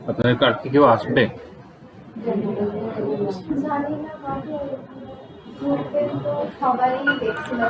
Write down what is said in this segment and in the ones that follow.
আপনাদের আর কি কেউ আসবে? জানি না কাকে ঘুরতে তো সবাই দেখছিল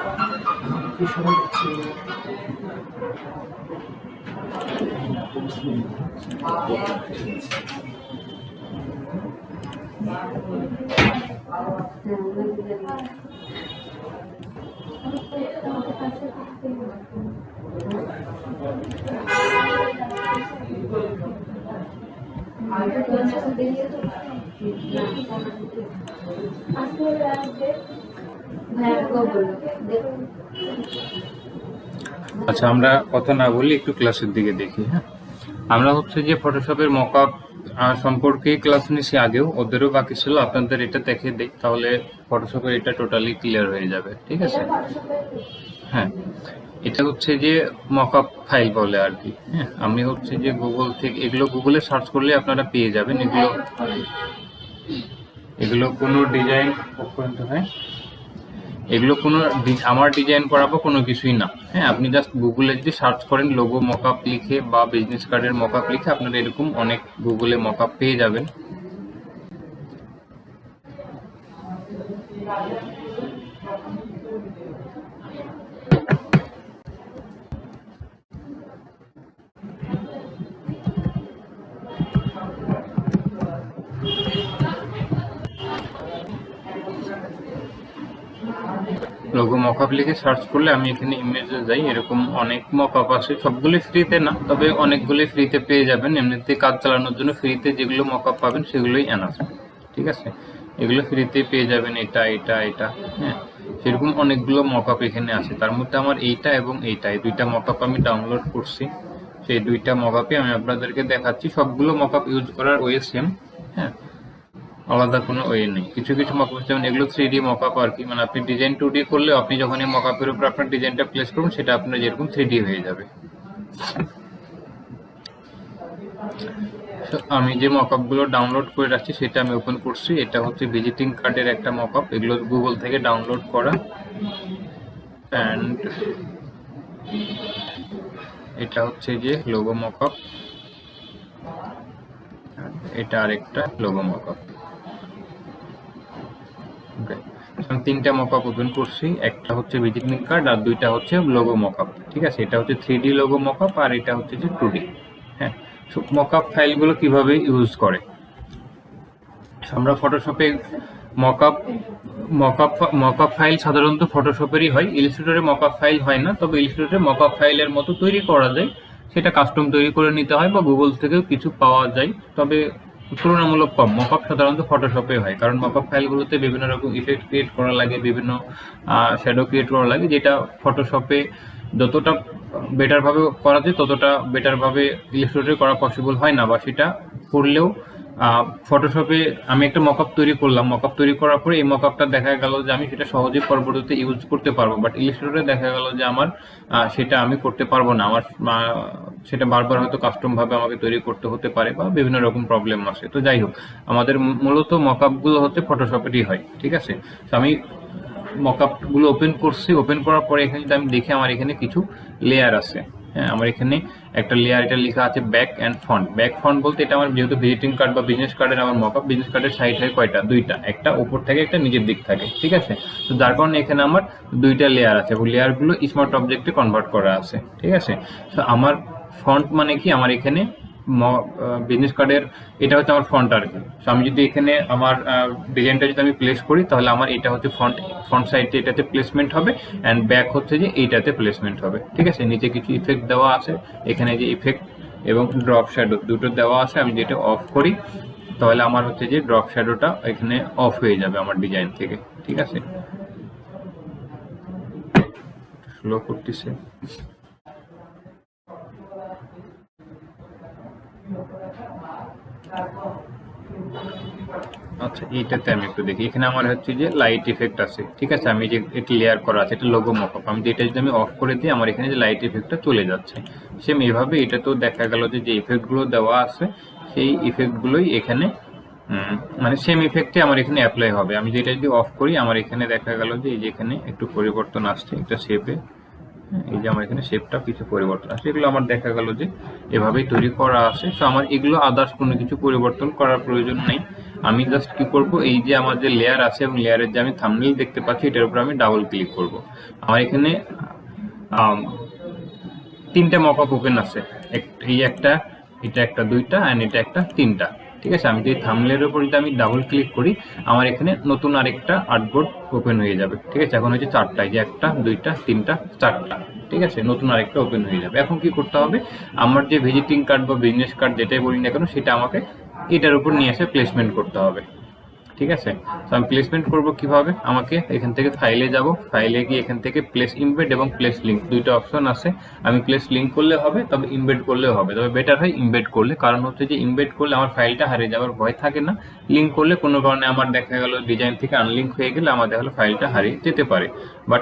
আচ্ছা, আমরা কথা না বলি, একটু ক্লাসের দিকে দেখি। হ্যাঁ, আমরা হচ্ছে যে ফটোশপের মকআপ সম্পর্কে ক্লাস নিয়েছি আগেও, ওদেরও বাকি ছিল। আপনাদের এটা দেখে দেই, তাহলে ফটোশপের এটা টোটালি ক্লিয়ার হয়ে যাবে। ঠিক আছে? হ্যাঁ, এটা হচ্ছে যে মকআপ ফাইল বলে আর কি। হ্যাঁ, আমি হচ্ছে যে গুগল থেকে, এগুলো গুগলে সার্চ করলে আপনারা পেয়ে যাবেন। এগুলো এগুলো কোনো ডিজাইন পর্যন্ত, হ্যাঁ, এগুলো কোনো আমার ডিজাইন করাবো কোনো কিছুই না। হ্যাঁ, আপনি জাস্ট গুগলে যদি সার্চ করেন লোগো মকআপ লিখে বা বিজনেস কার্ডের মকআপ লিখে, আপনারা এরকম অনেক গুগলে মকআপ পেয়ে যাবেন। লোগো মকআপ লিখে সার্চ করলে আমি এখানে ইমেজে যাই, এরকম অনেক মকআপ আছে। সবগুলোই ফ্রিতে না, তবে অনেকগুলোই ফ্রিতে পেয়ে যাবেন। এমনিতে কাজ চালানোর জন্য ফ্রিতে যেগুলো মকআপ পাবেন সেগুলোই এনাফ। ঠিক আছে, এগুলো ফ্রিতে পেয়ে যাবেন। এটা এটা এটা হ্যাঁ, সেরকম অনেকগুলো মকআপ এখানে আছে। তার মধ্যে আমার এইটা এবং এইটা, এই দুইটা মকআপ আমি ডাউনলোড করছি। সেই দুইটা মকআপই আমি আপনাদেরকে দেখাচ্ছি। সবগুলো মকআপ ইউজ করার ওয়ে সেম। হ্যাঁ, আলাদা কোনো ওয়ে নেই। কিছু কিছু মকআপ যেমন এগুলো 3D মকআপ আর কি, মানে আপনি ডিজাইন 2D করলে আপনি যখন এই মকআপের উপর আপনার ডিজাইনটা প্লেস করুন, সেটা আপনার যেরকম 3D হয়ে যাবে। আমি যে মকআপগুলো ডাউনলোড করে রাখছি সেটা আমি ওপেন করছি। এটা হচ্ছে ভিজিটিং কার্ডের একটা মকআপ, এগুলো গুগল থেকে ডাউনলোড করা। অ্যান্ড এটা হচ্ছে যে লোগো মকআপ, এটা আরেকটা লোগো মকআপ। ওকে, আমি তিনটা মকআপ ওপেন করছি। একটা হচ্ছে ভিজিটিং কার্ড আর দুইটা হচ্ছে লোগো মকআপ। ঠিক আছে, এটা হচ্ছে 3D লোগো মকআপ আর এটা হচ্ছে যে 2D। হ্যাঁ, মকআপ ফাইলগুলো কিভাবে ইউজ করে। আমরা ফটোশপে মকআপ মকআপ মকআপ ফাইল সাধারণত ফটোশপেরই হয়, ইলাস্ট্রেটরে মকআপ ফাইল হয় না। তবে ইলাস্ট্রেটরে মকআপ ফাইলের মতো তৈরি করা যায়, সেটা কাস্টম তৈরি করে নিতে হয় বা গুগল থেকেও কিছু পাওয়া যায়। তবে তুলনামূলক কম মকআপ সাধারণত ফটোশপে হয়, কারণ মকআপ ফাইলগুলোতে বিভিন্ন রকম ইফেক্ট ক্রিয়েট করা লাগে, বিভিন্ন শ্যাডো ক্রিয়েট করা লাগে, যেটা ফটোশপে যতটা বেটারভাবে করা যায় ততটা বেটারভাবে ইলাস্ট্রেটরে করা পসিবল হয় না, বা সেটা করলেও ফটোশপে আমি একটা মকআপ তৈরি করলাম। মকআপ তৈরি করার পরে এই মকআপটা দেখা গেল যে আমি সেটা সহজেই পরবর্তীতে ইউজ করতে পারবো, বাট ইলাস্ট্রেটরে দেখা গেল যে আমার সেটা আমি করতে পারবো না। আমার সেটা বারবার হয়তো কাস্টম ভাবে আমাকে তৈরি করতে হতে পারে বা বিভিন্ন রকম প্রবলেম আসে। তো যাই হোক, আমাদের মূলত মকআপগুলো হচ্ছে ফটোশপেরই হয়। ঠিক আছে, তো আমি মকআপগুলো ওপেন করছি। ওপেন করার পরে এখানে যদি আমি দেখি, আমার এখানে কিছু লেয়ার আছে। হ্যাঁ, আমার এখানে একটা লেয়ার, এটা লেখা আছে back and front. Back front বলতে এটা আমার যেহেতু ভিজিটিং কার্ড বা বিজনেস কার্ডের আমার মকআপ, বিজনেস কার্ডের সাইড হয় কয়টা, দুইটা, একটা উপর থাকে একটা নিচের দিক থাকে। ঠিক আছে, তো যার কারণে এখানে আমার দুইটা লেয়ার আছে এবং লেয়ারগুলো স্মার্ট অবজেক্টে কনভার্ট করা আছে। ঠিক আছে, তো আমার ফ্রন্ট মানে কি, আমার এখানে বিজনেস কার্ডের এটা হচ্ছে আমার ফ্রন্ট আর কি। তো আমি যদি এখানে আমার ডিজাইনটা যদি আমি প্লেস করি, তাহলে আমার এটা হচ্ছে ফ্রন্ট সাইডে এটাতে প্লেসমেন্ট হবে, অ্যান্ড ব্যাক হচ্ছে যে এইটাতে প্লেসমেন্ট হবে। ঠিক আছে, নিচে কিছু ইফেক্ট দেওয়া আছে, এখানে যে ইফেক্ট এবং ড্রপ শ্যাডো দুটো দেওয়া আছে। আমি যেটা অফ করি, তাহলে আমার হচ্ছে যে ড্রপ শ্যাডোটা এখানে অফ হয়ে যাবে আমার ডিজাইন থেকে। ঠিক আছে, স্লো করতেছে। আচ্ছা, এইটাতে আমি একটু দেখি। এখানে আমার হচ্ছে যে লাইট ইফেক্ট আছে। ঠিক আছে, আমি যে এটা লেয়ার করা আছে, এটা লোগো মকআপ, আমি এটা যদি আমি অফ করে দিই, আমার এখানে যে লাইট ইফেক্টটা চলে যাচ্ছে। সেম এভাবে এটা তো দেখা গেল যে যে ইফেক্টগুলো দেওয়া আছে, সেই ইফেক্টগুলোই এখানে মানে সেম ইফেক্টে আমার এখানে অ্যাপ্লাই হবে। আমি যেটা যদি অফ করি, আমার এখানে দেখা গেল যে এই যে এখানে একটু পরিবর্তন আসছে একটা শেপে। এই যে আমার এখানে শেপটা কিছু পরিবর্তন আছে, এগুলো আমার দেখা গেল যে এভাবেই তৈরি করা আছে। সো আমার এগুলো আদার্স কোনো কিছু পরিবর্তন করার প্রয়োজন নেই। আমি জাস্ট কি করব, এই যে আমার যে লেয়ার আছে এবং লেয়ারের যে আমি থাম্বনেল দেখতে পাচ্ছি এটার উপর আমি ডাবল ক্লিক করব। আমার এখানে তিনটা মকআপ ওপেন আছে, এই একটা, এটা একটা, দুইটা, অ্যান্ড এটা একটা, তিনটা। ঠিক আছে, আমি যদি থাম্বনেলের উপর যদি আমি ডাবল ক্লিক করি আমার এখানে নতুন আরেকটা আর্টবোর্ড ওপেন হয়ে যাবে। ঠিক আছে, এখন হচ্ছে চারটা, এই যে একটা, দুইটা, তিনটা, চারটা। ঠিক আছে, নতুন আরেকটা ওপেন হয়ে যাবে। এখন কি করতে হবে, আমার যে ভিজিটিং কার্ড বা বিজনেস কার্ড যেটাই বলি না কেন সেটা আমাকে এটার উপর নিয়ে এসে প্লেসমেন্ট করতে হবে। ঠিক আছে, তো আমি প্লেসমেন্ট করব কিভাবে, আমাকে এখান থেকে ফাইলে যাব, ফাইলে গিয়ে এখান থেকে প্লেস ইমবেড এবং প্লেস লিঙ্ক দুইটা অপশন আছে। আমি প্লেস লিঙ্ক করলে হবে, তবে ইমবেড করলেও হবে, তবে বেটার হয় ইমবেড করলে, কারণ হচ্ছে যে ইমবেড করলে আমার ফাইলটা হারিয়ে যাওয়ার ভয় থাকে না। লিঙ্ক করলে কোনো কারণে আমার দেখা গেল ডিজাইন থেকে আনলিঙ্ক হয়ে গেলে আমার দেখা গেলো ফাইলটা হারিয়ে যেতে পারে। বাট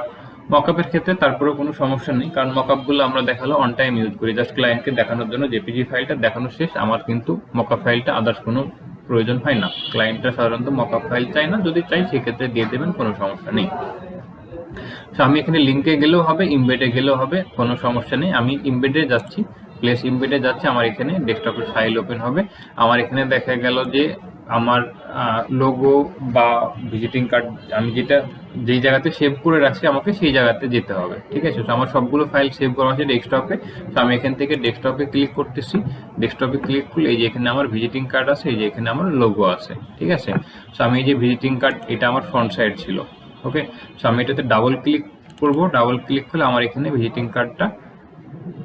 মকআপের ক্ষেত্রে তারপরেও কোনো সমস্যা নেই, কারণ মকআপগুলো আমরা দেখালো অন টাইম ইউজ করি, জাস্ট ক্লায়েন্টকে দেখানোর জন্য জেপিজি ফাইলটা দেখানো শেষ, আমার কিন্তু মকআপ ফাইলটা আদার্স কোনো প্রয়োজন হয় না। ক্লায়েন্টরা সাধারণত মকআপ ফাইল চায় না, যদি চাই সেক্ষেত্রে দিয়ে দেবেন, কোনো সমস্যা নেই। তো আমি এখানে লিঙ্কে গেলেও হবে, ইমবেডে গেলেও হবে, কোনো সমস্যা নেই। আমি ইমবেডে যাচ্ছি, প্লেস ইমবেডে যাচ্ছে, আমার এখানে ডেস্কটপের ফাইল ওপেন হবে। আমার এখানে দেখা গেল যে আমার লোগো বা ভিজিটিং কার্ড আমি যেই জায়গাতে সেভ করে রাখছি আমাকে সেই জায়গাতে যেতে হবে। ঠিক আছে, তো আমার সবগুলো ফাইল সেভ করা আছে ডেস্কটপে। তো আমি এখান থেকে ডেস্কটপে ক্লিক করতেছি, ডেস্কটপে ক্লিক করলে এই যে এখানে আমার ভিজিটিং কার্ড আছে, এই যে এখানে আমার লোগো আছে। ঠিক আছে, তো আমি এই যে ভিজিটিং কার্ড, এটা আমার ফ্রন্ট সাইড ছিল। ওকে, সো আমি এটাতে ডাবল ক্লিক করব, ডাবল ক্লিক করলে আমার এখানে ভিজিটিং কার্ডটা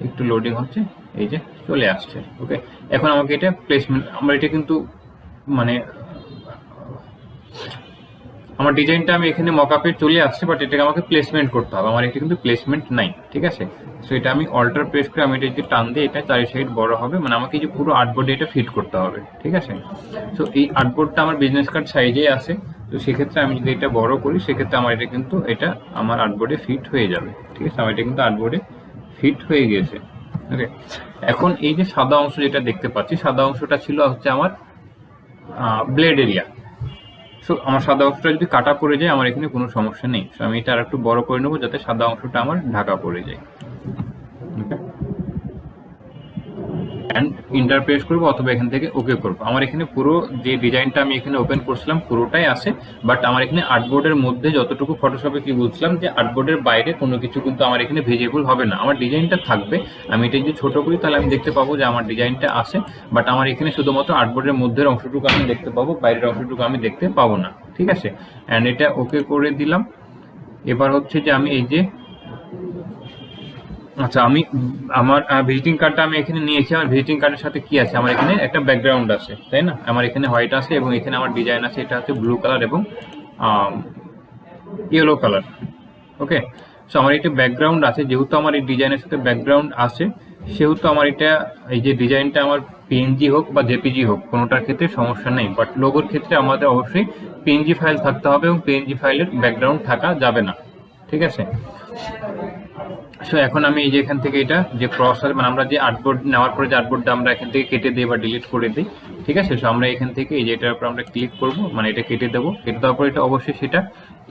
একটু লোডিং হচ্ছে, এই যে চলে আসছে। ওকে, এখন আমাকে এটা প্লেসমেন্ট, আমার এটা কিন্তু মানে আমার ডিজাইনটা আমি এখানে মকআপে চলে আসছে, বাট এটাকে আমাকে প্লেসমেন্ট করতে হবে, আমার এটা কিন্তু প্লেসমেন্ট নাই। ঠিক আছে, সো এটা আমি অল্টার প্রেস করে আমি এটা যদি টান দিই এটা চারি সাইড বড় হবে, মানে আমাকে যে পুরো আর্টবোর্ডে এটা ফিট করতে হবে। ঠিক আছে, সো এই আর্টবোর্ডটা আমার বিজনেস কার্ড সাইজেই আছে, তো সেক্ষেত্রে আমি যদি এটা বড় করি সেক্ষেত্রে আমার এটা কিন্তু এটা আমার আর্টবোর্ডে ফিট হয়ে যাবে। ঠিক আছে, আমার এটা কিন্তু আর্টবোর্ডে ফিট হয়ে গিয়েছে। ওকে, এখন এই যে সাদা অংশ যেটা দেখতে পাচ্ছি, সাদা অংশটা ছিল হচ্ছে আমার ব্লেড এরিয়া। সো আমার সাদা অংশটা যদি কাটা পড়ে যায় আমার এখানে কোনো সমস্যা নেই। সো আমি এটা আর একটু বড় করে নেবো যাতে সাদা অংশটা আমার ঢাকা পড়ে যায়। অ্যান্ড ইন্টার প্রেস করবো অথবা এখান থেকে ওকে করবো। আমার এখানে পুরো যে ডিজাইনটা আমি এখানে ওপেন করছিলাম পুরোটাই আছে, বাট আমার এখানে আর্টবোর্ডের মধ্যে যতটুকু ফটোশপে কি বলছিলাম যে আর্টবোর্ডের বাইরে কোনো কিছু কিন্তু আমার এখানে ভিজিবল হবে না, আমার ডিজাইনটা থাকবে। আমি এটা যদি ছোট করি তাহলে আমি দেখতে পাবো যে আমার ডিজাইনটা আছে, বাট আমার এখানে শুধুমাত্র আর্টবোর্ডের মধ্যের অংশটুকু আমি দেখতে পাবো, বাইরের অংশটুকু আমি দেখতে পাবো না। ঠিক আছে, অ্যান্ড এটা ওকে করে দিলাম। এবার হচ্ছে যে আমি এই যে আচ্ছা, আমি আমার ভিজিটিং কার্ডটা আমি এখানে নিয়েছি, আমার ভিজিটিং কার্ডের সাথে কি আছে, আমার এখানে একটা ব্যাকগ্রাউন্ড আছে, তাই না? আমার এখানে হোয়াইট আছে এবং এখানে আমার ডিজাইন আছে, এটা হচ্ছে ব্লু কালার এবং ইয়েলো কালার। ওকে, সো আমার এটা ব্যাকগ্রাউন্ড আছে, যেহেতু আমার এই ডিজাইনের সাথে ব্যাকগ্রাউন্ড আছে সেহেতু আমার এটা এই যে ডিজাইনটা আমার পিএনজি হোক বা জেপিজি হোক কোনোটার ক্ষেত্রে সমস্যা নেই, বাট লোগোর ক্ষেত্রে আমাদের অবশ্যই পিএনজি ফাইল থাকতে হবে এবং পিএনজি ফাইলের ব্যাকগ্রাউন্ড থাকা যাবে না। ঠিক আছে, সো এখন আমি এই যে এখান থেকে এটা যে ক্রস আছে, মানে আমরা যে আর্টবোর্ড নেওয়ার পরে যে আর্টবোর্ডটা আমরা এখান থেকে কেটে দিই বা ডিলিট করে দিই। ঠিক আছে, সো আমরা এখান থেকে এই যে এটার উপর আমরা ক্লিক করব, মানে এটা কেটে দেবো, কেটে দেওয়ার পর এটা অবশ্যই সেটা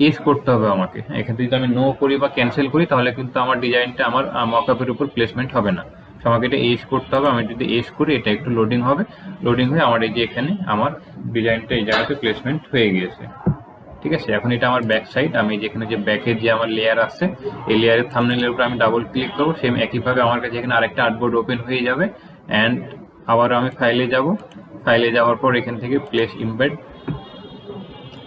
এস করতে হবে আমাকে। এখান থেকে যদি আমি নো করি বা ক্যান্সেল করি তাহলে কিন্তু আমার ডিজাইনটা আমার মকআপের উপর প্লেসমেন্ট হবে না। সো আমাকে এটা এস করতে হবে, আমি যদি এস করি এটা একটু লোডিং হবে, লোডিং হয়ে আমার এই যে এখানে আমার ডিজাইনটা এই জায়গাতে প্লেসমেন্ট হয়ে গিয়েছে। ঠিক আছে, এখন এটা আমার ব্যাক সাইড, আমি যেখানে যে ব্যাকের যে আমার লেয়ার আছে এই লেয়ারের থাম্বনেলের উপর আমি ডাবল ক্লিক করবো, সেম একইভাবে আমার কাছে এখানে আরেকটা আর্টবোর্ড ওপেন হয়ে যাবে। অ্যান্ড আবার আমি ফাইলে যাব, ফাইলে যাওয়ার পর এখান থেকে প্লেস ইমবেড,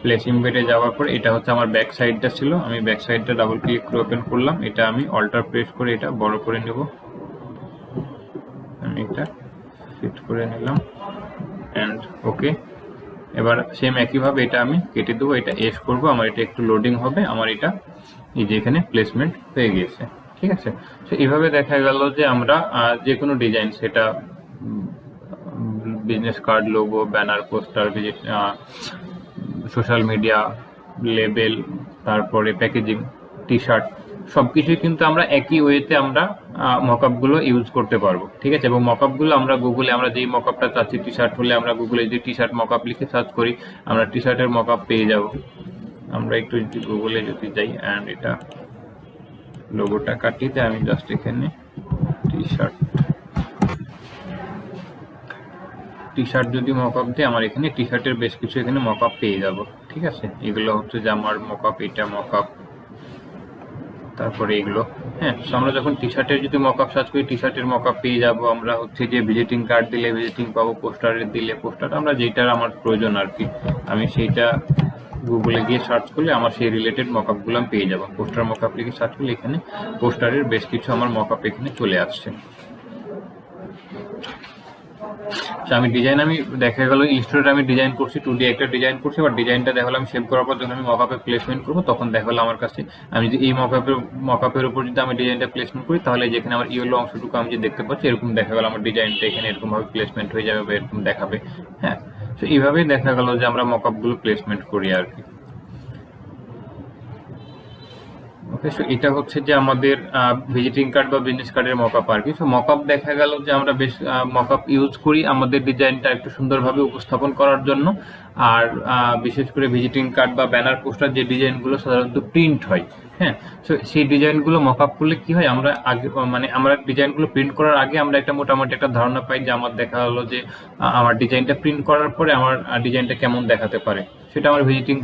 প্লেস ইমবেডে যাওয়ার পর এটা হচ্ছে আমার ব্যাক সাইডটা ছিল, আমি ব্যাক সাইডটা ডাবল ক্লিক করে ওপেন করলাম, এটা আমি অল্টার প্রেস করে এটা বড় করে নেব, আমি এটা ফিট করে নিলাম অ্যান্ড ওকে। এবার সেম একইভাবে এটা আমি কেটে দেবো, এটা এস করবো, আমার এটা একটু লোডিং হবে, আমার এটা এই যে এখানে প্লেসমেন্ট হয়ে গিয়েছে। ঠিক আছে, তো এইভাবে দেখা গেল যে আমরা যে কোনো ডিজাইন, সেটা business card, logo, banner, poster, social media, label, তারপরে প্যাকেজিং, টি শার্ট, সবকিছুই কিন্তু আমরা একই ওয়েতে আমরা মকআপগুলো ইউজ করতে পারবো। ঠিক আছে, এবং মকআপগুলো আমরা গুগলে, আমরা যেই মকআপটা চাচ্ছি টি শার্ট হলে আমরা গুগলে যদি টি শার্ট মকআপ লিখে সার্চ করি আমরা টি শার্টের মকআপ পেয়ে যাব। আমরা একটু গুগলে যদি যাই অ্যান্ড এটা লোগোটা কাটিয়ে আমি জাস্ট এখানে টি শার্ট যদি মকআপ দিই, আমার এখানে টি শার্টের বেশ কিছু এখানে মকআপ পেয়ে যাব। ঠিক আছে, এগুলো হচ্ছে যে আমার মকআপ, এটা মকআপ, তারপরে এগুলো। হ্যাঁ, তো আমরা যখন টি শার্টের যদি মকআপ সার্চ করি, টি শার্টের মকআপ পেয়ে যাব। আমরা হচ্ছে যে ভিজিটিং কার্ড দিলে ভিজিটিং পাবো, পোস্টারের দিলে পোস্টার, আমরা যেটার আমার প্রয়োজন আর কি, আমি সেইটা গুগলে গিয়ে সার্চ করলে আমার সেই রিলেটেড মকআপগুলো আমি পেয়ে যাবো। পোস্টার মকআপ লিখে সার্চ করলে এখানে পোস্টারের বেশ কিছু আমার মকআপ এখানে চলে আসছে। আমি ডিজাইন, আমি দেখা গেল ইনস্ট্যান্ট আমি ডিজাইন করছি, 2D একটা ডিজাইন করছি, বা ডিজাইনটা দেখা গেলো আমি সেভ করার পর যখন আমি মকআপে প্লেসমেন্ট করবো, তখন দেখা গেলো আমার কাছে আমি যদি এই মকআপের উপর যদি আমি ডিজাইনটা প্লেসমেন্ট করি, তাহলে যেখানে আমার ইয়েলো অংশটুকু আমি যে দেখতে পাচ্ছি, এরকম দেখা গেলো আমার ডিজাইনটা এখানে এরকম ভাবে প্লেসমেন্ট হয়ে যাবে বা এরকম দেখাবে। হ্যাঁ, তো এইভাবেই দেখা গেল যে আমরা মকআপগুলো প্লেসমেন্ট করি আর কি। ওকে, সো এটা হচ্ছে যে আমাদের ভিজিটিং কার্ড বা বিজনেস কার্ডের মকআপ আর কি। সো মকআপ দেখা গেল যে আমরা বেশ মকআপ ইউজ করি আমাদের ডিজাইনটা একটু সুন্দরভাবে উপস্থাপন করার জন্য। আর বিশেষ করে ভিজিটিং কার্ড বা ব্যানার পোস্টার যে ডিজাইনগুলো সাধারণত প্রিন্ট হয়, হ্যাঁ, সো সেই ডিজাইনগুলো মকআপ করলে কি হয়, আমরা আগে মানে আমরা ডিজাইনগুলো প্রিন্ট করার আগে আমরা একটা মোটামুটি একটা ধারণা পাই যে আমার দেখা হলো যে আমার ডিজাইনটা প্রিন্ট করার পরে আমার ডিজাইনটা কেমন দেখাতে পারে। সেটা আমার ভিজিটিং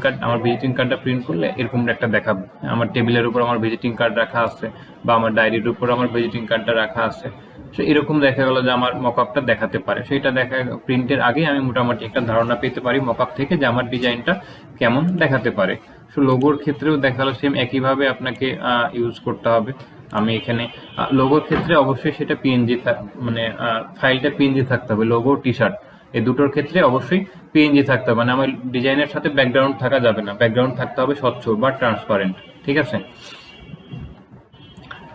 কার্ডটা প্রিন্ট করলে এরকম একটা দেখাবে, আমার টেবিলের উপর আমার ভিজিটিং কার্ড রাখা আছে, বা আমার ডায়েরির উপর আমার ভিজিটিং কার্ডটা রাখা আছে। সো এরকম দেখা গেল যে আমার মকআপটা দেখাতে পারে। সেটা দেখা প্রিন্টের আগে আমি মোটামুটি একটা ধারণা পেতে পারি মকআপ থেকে যে আমার ডিজাইনটা কেমন দেখাতে পারে। সো লোগোর ক্ষেত্রেও দেখা গেল সেম একইভাবে আপনাকে ইউজ করতে হবে। আমি এখানে লোগোর ক্ষেত্রে অবশ্যই সেটা পিএনজি, মানে ফাইলটা পিএনজি থাকতে হবে। লোগো, টি শার্ট এই দুটোর ক্ষেত্রে অবশ্যই পিএনজি থাকতে হবে, মানে আমার ডিজাইনের সাথে ব্যাকগ্রাউন্ড থাকা যাবে না, ব্যাকগ্রাউন্ড থাকতে হবে স্বচ্ছ বা ট্রান্সপারেন্ট। ঠিক আছে,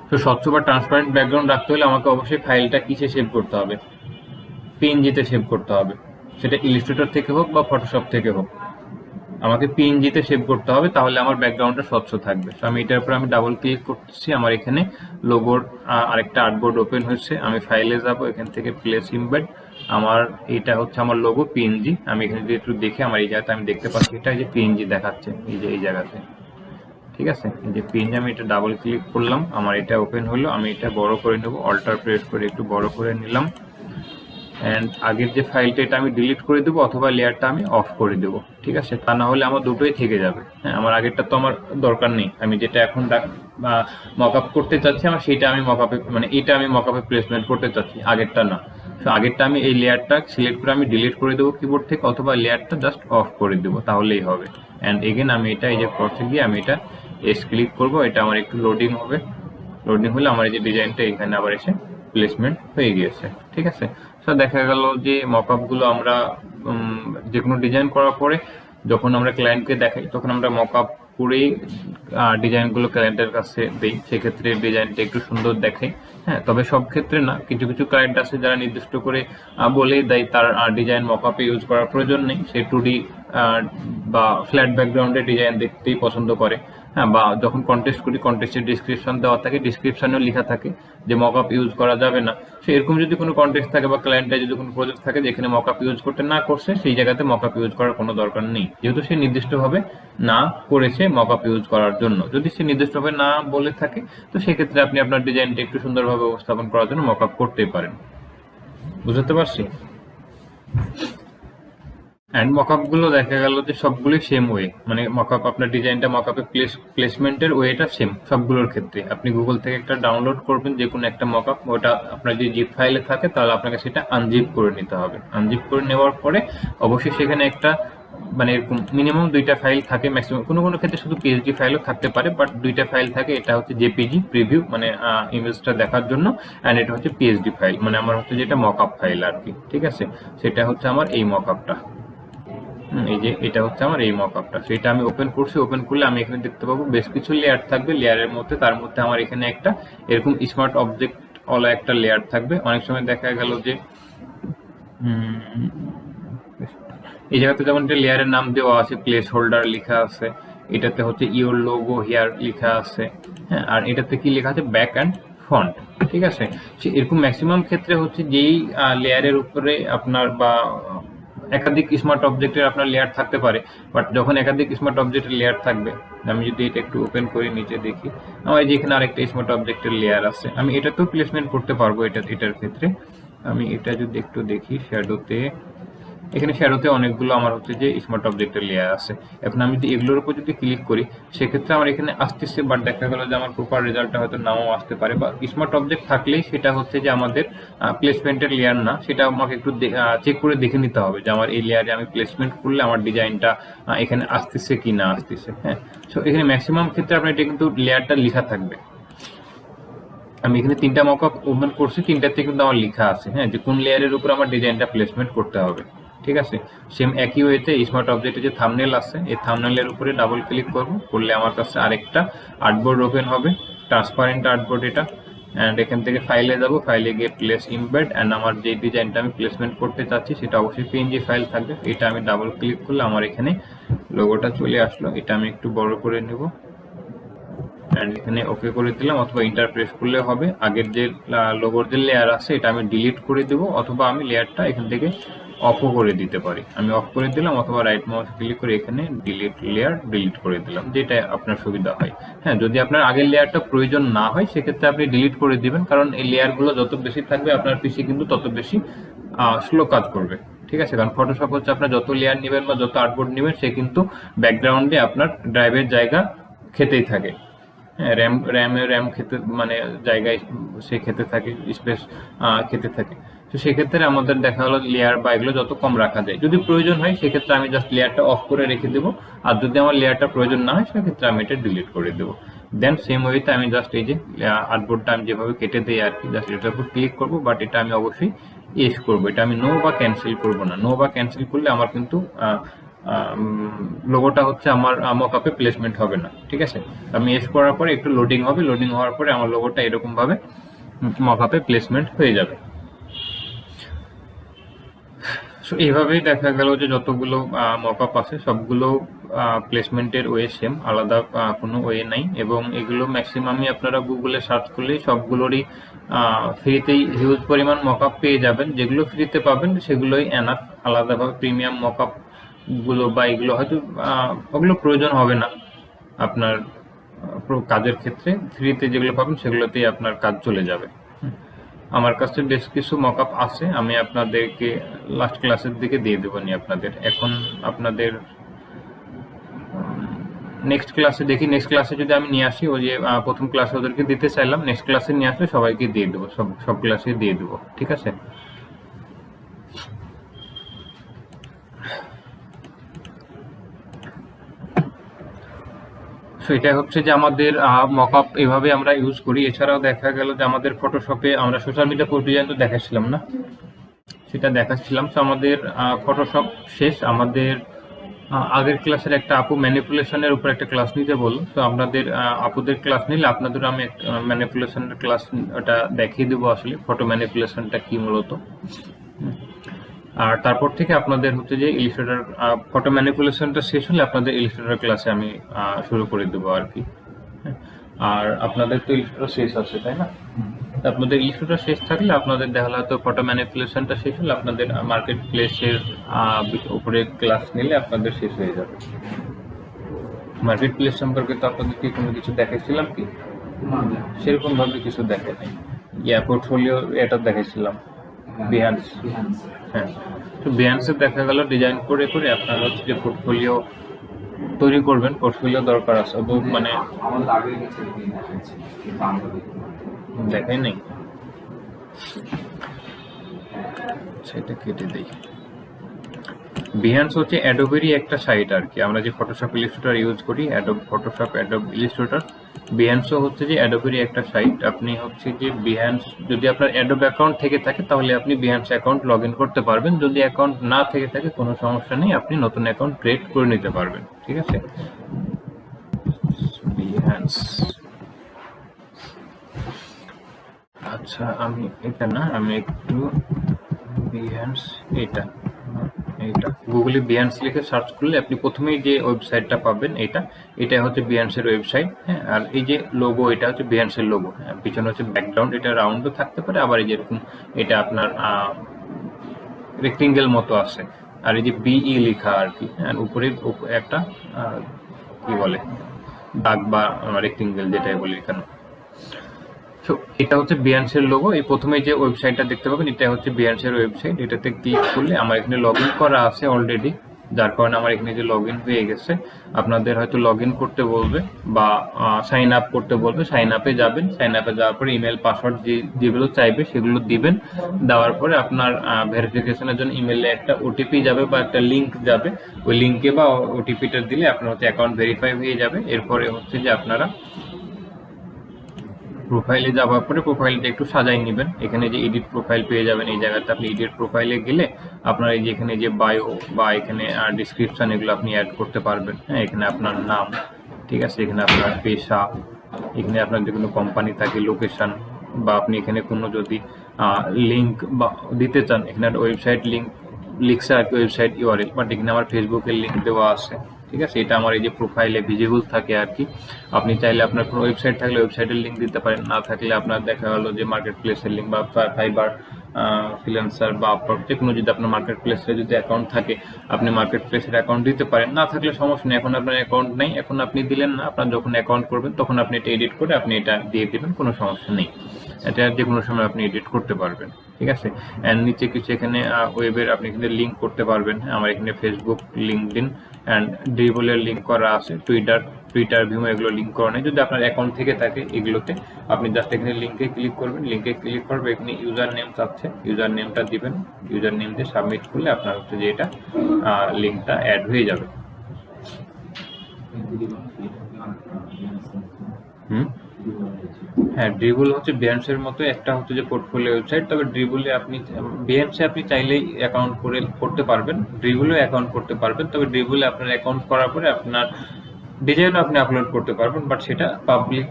তো স্বচ্ছ বা ট্রান্সপারেন্ট ব্যাকগ্রাউন্ড রাখতে হলে আমাকে অবশ্যই ফাইলটা কিসে সেভ করতে হবে, পিএনজিতে সেভ করতে হবে। সেটা ইলাস্ট্রেটর থেকে হোক বা ফটোশপ থেকে হোক, আমাকে পিএনজিতে সেভ করতে হবে, তাহলে আমার ব্যাকগ্রাউন্ডটা স্বচ্ছ থাকবে। তো আমি এটার উপর আমি ডাবল ক্লিক করতেছি, আমার এখানে লোগোর আরেকটা আর্টবোর্ড ওপেন হচ্ছে। আমি ফাইলে যাব, এখান থেকে প্লেস ইমবেড, আমার এটা হচ্ছে আমার লোগো পিএনজি। আমি এখানে যদি একটু দেখে আমার এই জায়গাতে আমি দেখতে পাচ্ছি এটা যে পিএনজি দেখাচ্ছে, এই যে এই জায়গাতে। ঠিক আছে, এই যে পিএনজি, আমি এটা ডাবল ক্লিক করলাম, আমার এটা ওপেন হলো। আমি এটা বড় করে নেব, অল্টার প্রেস করে একটু বড় করে নিলাম। অ্যান্ড আগের যে ফাইলটা এটা আমি ডিলিট করে দেবো, অথবা লেয়ারটা আমি অফ করে দেবো। ঠিক আছে, তা না হলে আমার দুটোই থেকে যাবে। হ্যাঁ, আমার আগেরটা তো আমার দরকার নেই, আমি যেটা এখন মকআপ করতে চাচ্ছি আমার সেইটা আমি মকআপে, মানে এটা আমি মকআপে প্লেসমেন্ট করতে চাচ্ছি, আগেরটা না। তো আগেরটা আমি এই লেয়ারটা সিলেক্ট করে আমি ডিলিট করে দেবো কিবোর্ড থেকে, অথবা লেয়ারটা জাস্ট অফ করে দেবো, তাহলেই হবে। অ্যান্ড এগেন আমি এটা এই যে ক্রসে গিয়ে আমি এটা এস ক্লিক করবো, এটা আমার একটু লোডিং হবে। লোডিং হলে আমার এই যে ডিজাইনটা এখানে আবার এসে প্লেসমেন্ট হয়ে গিয়েছে। ঠিক আছে, তো দেখা গেল যে মকআপগুলো আমরা যে কোনো ডিজাইন করার পরে যখন আমরা ক্লায়েন্টকে দেখাই, তখন আমরা মকআপ করেই ডিজাইনগুলো ক্লায়েন্টের কাছে দিই, সেক্ষেত্রে ডিজাইনটা একটু সুন্দর দেখাই। হ্যাঁ, তবে সব ক্ষেত্রে না, কিছু কিছু ক্লায়েন্ট আছে যারা নির্দিষ্ট করে বলেই দেয় তার ডিজাইন মকআপে ইউজ করার প্রয়োজন নেই, সে 2D বা ফ্ল্যাট ব্যাকগ্রাউন্ডের ডিজাইন দেখতেই পছন্দ করে। হ্যাঁ, বা যখন কন্টেস্ট করি, কন্টেস্টের ডিসক্রিপশন দেওয়া থাকে, ডিসক্রিপশনেও লেখা থাকে যে মকআপ ইউজ করা যাবে না। সো এরকম যদি কোনো কন্টেস্ট থাকে বা ক্লায়েন্টের যদি কোনো প্রজেক্ট থাকে যেখানে মকআপ ইউজ করতে না করছে, সেই জায়গাতে মকআপ ইউজ করার কোনো দরকার নেই, যেহেতু সে নির্দিষ্টভাবে না করেছে মকআপ ইউজ করার জন্য। যদি সে নির্দিষ্টভাবে না বলে থাকে, তো সেক্ষেত্রে আপনি আপনার ডিজাইনটা একটু সুন্দরভাবে উপস্থাপন করার জন্য মকআপ করতেই পারেন। বুঝতে পারছি? অ্যান্ড মকআপগুলো দেখা গেল যে সবগুলোই সেম ওয়ে, মানে মকআপ আপনার ডিজাইনটা মকআপে প্লেসমেন্টের ওয়েটা সেম সবগুলোর ক্ষেত্রে। আপনি গুগল থেকে একটা ডাউনলোড করবেন যে কোনো একটা মকআপ, ওটা আপনার যদি জিপ ফাইলে থাকে তাহলে আপনাকে সেটা আনজিপ করে নিতে হবে। আনজিপ করে নেওয়ার পরে অবশ্যই সেখানে একটা মানে এরকম মিনিমাম 2টা ফাইল থাকে, ম্যাক্সিমাম কোনো কোনো ক্ষেত্রে শুধু পিএসডি ফাইলও থাকতে পারে, বাট 2টা ফাইল থাকে। এটা হচ্ছে জেপিজি প্রিভিউ, মানে ইমেজটা দেখার জন্য, অ্যান্ড এটা হচ্ছে পিএসডি ফাইল, মানে আমার হচ্ছে যেটা মকআপ ফাইল আর কি। ঠিক আছে, সেটা হচ্ছে আমার এই মকআপটা। এই যে এটা হচ্ছে আমার এই মকআপটা, সেটা আমি ওপেন করছি। ওপেন করলে আমি এখানে দেখতে পাবো বেশ কিছু লেয়ার থাকবে। লেয়ারের মধ্যে তার মধ্যে আমার এখানে একটা এরকম স্মার্ট অবজেক্ট ওলা একটা লেয়ার থাকবে। অনেক সময় দেখা গেল যে এই জায়গাতে যেমন একটা লেয়ারের নাম দেওয়া আছে, প্লেস হোল্ডার লেখা আছে, এটাতে হচ্ছে ইওর লোগো হিয়ার লেখা আছে। হ্যাঁ, আর এটাতে কি লেখা আছে, ব্যাক অ্যান্ড ফন্ট। ঠিক আছে, এরকম ম্যাক্সিমাম ক্ষেত্রে হচ্ছে যেই লেয়ারের উপরে আপনার বা একাধিক স্মার্ট অবজেক্টের আপনার লেয়ার থাকতে পারে, বাট যখন একাধিক স্মার্ট অবজেক্টের লেয়ার থাকবে, আমি যদি এটা একটু ওপেন করে নিচে দেখি, আমার যেখানে আরেকটা স্মার্ট অবজেক্টের লেয়ার আছে, আমি এটাতেও প্লেসমেন্ট করতে পারবো। এটার ক্ষেত্রে আমি এটা যদি একটু দেখি শ্যাডোতে, এখানে শ্যাডোতে অনেকগুলো আমার হচ্ছে যে স্মার্ট অবজেক্টের লেয়ার আছে। এখন আমি যদি এগুলোর উপর যদি ক্লিক করি, সেক্ষেত্রে আমার এখানে আসতেছে, বাট দেখা গেল যে আমার প্রপার রেজাল্টটা হয়তো নাও আসতে পারে, বা স্মার্ট অবজেক্ট থাকলেই সেটা হচ্ছে যে আমাদের প্লেসমেন্টের লেয়ার না, সেটা আমাকে একটু চেক করে দেখে নিতে হবে যে আমার এই লেয়ারে আমি প্লেসমেন্ট করলে আমার ডিজাইনটা এখানে আসতেছে কি না আসতেছে। হ্যাঁ, সো এখানে ম্যাক্সিমাম ক্ষেত্রে আপনার এটা কিন্তু লেয়ারটা লেখা থাকবে। আমি এখানে 3টা মকআপ ওপেন করছি, 3টাতে কিন্তু আমার লেখা আছে, হ্যাঁ, যে কোন লেয়ারের উপর আমার ডিজাইনটা প্লেসমেন্ট করতে হবে। ঠিক আছে, সেম একই ওয়েতে স্মার্ট অবজেক্টে যে থাম্বনেল আছে, এই থাম্বনেলের উপরে ডাবল ক্লিক করব, করলে আমার কাছে আরেকটা আর্টবোর্ড ওপেন হবে, ট্রান্সপারেন্ট আর্টবোর্ড এটা। অ্যান্ড এখান থেকে ফাইলে যাব, ফাইলে গিয়ে প্লেস ইমবেড, অ্যান্ড আমার যে ডিজাইনটা আমি প্লেসমেন্ট করতে চাচ্ছি সেটা অবশ্যই পিএনজি ফাইল থাকবে। এটা আমি ডাবল ক্লিক করলে আমার এখানে লোগোটা চলে আসলো। এটা আমি একটু বড় করে নেব, অ্যান্ড এখানে ওকে করে দিলাম, অথবা ইন্টার প্রেস করলে হবে। আগের যে লোগোর যে লেয়ার আছে এটা আমি ডিলিট করে দেব, অথবা আমি লেয়ারটা এখান থেকে অফও করে দিতে পারি। আমি অফ করে দিলাম, অথবা রাইট মাউস ক্লিক করে এখানে ডিলিট লেয়ার ডিলিট করে দিলাম, যেটা আপনার সুবিধা হয়। হ্যাঁ, যদি আপনার আগের লেয়ারটা প্রয়োজন না হয় সেক্ষেত্রে আপনি ডিলিট করে দিবেন, কারণ এই লেয়ারগুলো যত বেশি থাকবে আপনার পিসি কিন্তু তত বেশি স্লো কাজ করবে। ঠিক আছে, কারণ ফটোশপ হচ্ছে আপনার যত লেয়ার নেবেন বা যত আর্টবোর্ড নেবেন, সে কিন্তু ব্যাকগ্রাউন্ডে আপনার ড্রাইভের জায়গা খেতেই থাকে। হ্যাঁ, র্যাম খেতে মানে জায়গায় সে খেতে থাকে, স্পেস খেতে থাকে। তো সেক্ষেত্রে আমাদের দেখা হলো লেয়ার বা এগুলো যত কম রাখা যায়। যদি প্রয়োজন হয় সেক্ষেত্রে আমি জাস্ট লেয়ারটা অফ করে রেখে দেবো, আর যদি আমার লেয়ারটা প্রয়োজন না হয় সেক্ষেত্রে আমি এটা ডিলিট করে দেবো। দেন সেম ওয়েতে আমি জাস্ট এই যে আর্টবোর্ডটা আমি যেভাবে কেটে দিই আর কি, জাস্ট এটার উপর ক্লিক করবো, বাট এটা আমি অবশ্যই ইয়েস করবো, এটা আমি নো বা ক্যান্সেল করবো না। নো বা ক্যান্সেল করলে আমার কিন্তু লোগোটা হচ্ছে আমার মকআপে প্লেসমেন্ট হবে না। ঠিক আছে, আমি এস করার পরে একটু লোডিং হবে, লোডিং হওয়ার পরে আমার লোগোটা এরকম ভাবে মকআপে প্লেসমেন্ট হয়ে যাবে। সো এইভাবেই দেখা গেল যে যতগুলো মকআপ আছে সবগুলো প্লেসমেন্টের ওয়ে সেম, আলাদা কোনো ওয়ে নাই। এবং এগুলো ম্যাক্সিমামই আপনারা গুগলে সার্চ করলেই সবগুলোরই ফ্রিতেই হিউজ পরিমাণ মকআপ পেয়ে যাবেন। যেগুলো ফ্রিতে পাবেন সেগুলোই এনাফ। আলাদাভাবে প্রিমিয়াম মকআপ গুলো বা এগুলো হয়তো ওগুলো প্রয়োজন হবে না আপনার কাজের ক্ষেত্রে। ফ্রিতে যেগুলো পাবেন সেগুলোতেই আপনার কাজ চলে যাবে। আমার কাছে বেশ কিছু মকআপ আছে, আমি আপনাদেরকে লাস্ট ক্লাসের দিকে দিয়ে দেবো নি আপনাদের। এখন আপনাদের নেক্সট ক্লাসে দেখি, নেক্সট ক্লাসে যদি আমি নিয়ে আসি, ওই যে প্রথম ক্লাসে ওদেরকে দিতে চাইলাম, নেক্সট ক্লাসে নিয়ে আসলে সবাইকে দিয়ে দেবো, সব ক্লাসে দিয়ে দেবো। ঠিক আছে, সো এটা হচ্ছে যে আমাদের মকআপ এভাবে আমরা ইউজ করি। এছাড়াও দেখা গেল যে আমাদের ফটোশপে আমরা সোশ্যাল মিডিয়া পোস্ট ডিজাইন তো দেখাচ্ছিলাম না, সেটা দেখাচ্ছিলাম। তো আমাদের ফটোশপ শেষ। আমাদের আগের ক্লাসের একটা আপু ম্যানিপুলেশনের উপর একটা ক্লাস নিতে বলল, তো আপনাদের আপুদের ক্লাস নিলে আপনাদের আমি ম্যানিপুলেশনের ক্লাস ওটা দেখিয়ে দেবো, আসলে ফটো ম্যানিপুলেশনটা কি মূলত। আর তারপর থেকে আপনাদের হচ্ছে যে ইলিস্ট্রেটর ফটো ম্যানিপুলেশনটা শেষ হলে আপনাদের ইলিস্ট্রেটর ক্লাসে আমি শুরু করে দেবো আর কি। আর আপনাদের তো ইলিস্ট্রেটর শেষ আছে তাই না? আপনাদের ইলিস্ট্রেটর শেষ থাকলে আপনাদের দেখা হয়তো ফটো ম্যানিপুলেশনটা শেষ হলে আপনাদের মার্কেট প্লেসের উপরে ক্লাস নিলে আপনাদের শেষ হয়ে যাবে। মার্কেট প্লেস সম্পর্কে তো আপনাদেরকে কোনো কিছু দেখাইছিলাম কি? সেরকম ভাবে কিছু দেখে নাই। পোর্টফোলিও এটা দেখাইছিলাম, বিহান্স। হ্যাঁ, তো বিহান্সে দেখা গেল ডিজাইন করে করে আপনারা হচ্ছে যে পোর্টফোলিও তৈরি করবেন। পোর্টফোলিও দরকার আছে, মানে দেখাই নেই, সেটা কেটে দেই। বিহান্স হচ্ছে অ্যাডোবেরই একটা সাইট আর কি। আমরা যে ফটোশপ ইলিস্ট্রেটর ইউজ করি, ফটোশপ অ্যাডোব ইলিস্ট্রেটর, বিহান্সও হচ্ছে যে অ্যাডোবেরই একটা সাইট। আপনি হচ্ছে যে বিহান্স, যদি আপনার অ্যাডোব অ্যাকাউন্ট থেকে থাকে তাহলে আপনি বিহান্স অ্যাকাউন্ট লগ ইন করতে পারবেন। যদি অ্যাকাউন্ট না থেকে থাকে কোনো সমস্যা নেই, আপনি নতুন অ্যাকাউন্ট ক্রিয়েট করে নিতে পারবেন। ঠিক আছে, বিহান্স। আচ্ছা, আমি এটা না, আমি একটু বিহান্স, এইটা গুগলে বিহান্স লিখে সার্চ করলে আপনি প্রথমেই যে ওয়েবসাইটটা পাবেন এটা হচ্ছে বিহান্সের ওয়েবসাইট। হ্যাঁ, আর এই যে লোগো, এটা হচ্ছে বিহান্সের লোগো। হ্যাঁ, পিছনে হচ্ছে ব্যাকগ্রাউন্ড, এটা রাউন্ডও থাকতে পারে, আবার এই যেরকম এটা আপনার রেক্টেঙ্গেল মতো আছে। আর এই যে বিই লেখা আর কি, আর উপরে একটা কি বলে দাগ বা রেক্টেঙ্গেল যেটাই বলি কেন। সো এটা হচ্ছে বিয়ান্সের লোগো। এই প্রথমে যে ওয়েবসাইটটা দেখতে পাবেন এটা হচ্ছে বিয়ান্সের ওয়েবসাইট। এটাতে ক্লিক করলে আমার এখানে লগ ইন করা আছে অলরেডি, যার কারণে আমার এখানে যে লগ ইন হয়ে গেছে। আপনাদের হয়তো লগ ইন করতে বলবে বা সাইন আপ করতে বলবে, সাইন আপে যাবেন, সাইন আপে যাওয়ার পরে ইমেল পাসওয়ার্ড যেগুলো চাইবে সেগুলো দিবেন। দেওয়ার পরে আপনার ভেরিফিকেশনের জন্য ইমেলে একটা ওটিপি যাবে বা একটা লিঙ্ক যাবে, ওই লিঙ্কে বা ওটিপিটা দিলে আপনার হচ্ছে অ্যাকাউন্ট ভেরিফাই হয়ে যাবে। এরপরে হচ্ছে যে আপনারা প্রোফাইলে যাওয়ার পরে প্রোফাইলটা একটু সাজাই নেবেন। এখানে যে এডিট প্রোফাইল পেয়ে যাবেন, এই জায়গাতে আপনি এডিট প্রোফাইলে গেলে আপনার এই যে এখানে যে বায়ো বা এখানে ডিসক্রিপশন এগুলো আপনি অ্যাড করতে পারবেন। হ্যাঁ, এখানে আপনার নাম, ঠিক আছে, এখানে আপনার পেশা, এখানে আপনার যে কোনো কোম্পানি থাকে, লোকেশন, বা আপনি এখানে কোনো যদি লিঙ্ক বা দিতে চান, এখানে ওয়েবসাইট লিঙ্ক লিখছে আর কি, ওয়েবসাইট ইউআরএল, বাট এখানে আমার ফেসবুকের লিঙ্ক দেওয়া আছে, ঠিক আছে। এটা আমার এই যে প্রোফাইলে ভিজিবল থাকে আর কি। আপনি চাইলে আপনার কোনো ওয়েবসাইট থাকলে ওয়েবসাইটের লিঙ্ক দিতে পারেন, না থাকলে আপনার দেখা গেলো যে মার্কেট প্লেসের লিঙ্ক বা ফাইবার, ফ্রিল্যান্সার বা আপওয়ার্ক, যে কোনো যদি আপনার মার্কেট প্লেসে যদি অ্যাকাউন্ট থাকে আপনি মার্কেট প্লেসের অ্যাকাউন্ট দিতে পারেন। না থাকলে সমস্যা নেই, এখন আপনার অ্যাকাউন্ট নেই, এখন আপনি দিলেন না, আপনার যখন অ্যাকাউন্ট করবেন তখন আপনি এটা এডিট করে আপনি এটা দিয়ে দেবেন, কোনো সমস্যা নেই। এটা যে কোনো সময় আপনি এডিট করতে পারবেন, ঠিক আছে। অ্যান্ড নিচে কিছু এখানে ওয়েবের আপনি এখানে লিঙ্ক করতে পারবেন। আমার এখানে ফেসবুক, লিঙ্কডইন অ্যান্ড ড্রিবলের লিঙ্ক করা আছে, টুইটার, ভিমো এগুলো লিঙ্ক করা নেই। যদি আপনার অ্যাকাউন্ট থেকে থাকে এগুলোতে আপনি জাস্ট এখানে লিঙ্কে ক্লিক করবেন, লিঙ্কে ক্লিক করবে, এখানে ইউজার নেম চাচ্ছে, ইউজার নেমটা দিবেন, ইউজার নেম দিয়ে সাবমিট করলে আপনার হচ্ছে যে এটা লিঙ্কটা অ্যাড হয়ে যাবে। হ্যাঁ, ড্রিবল হচ্ছে বিয়ান্সের মতো একটা হচ্ছে যে পোর্টফোলিও ওয়েবসাইট, তবে ড্রিবলে আপনি বিয়ান্সে আপনি চাইলেই অ্যাকাউন্ট করতে পারবেন, ড্রিবলেও অ্যাকাউন্ট করতে পারবেন, তবে ড্রিবলে আপনার অ্যাকাউন্ট করার পরে আপনার ডিজাইনও আপনি আপলোড করতে পারবেন, বাট সেটা পাবলিক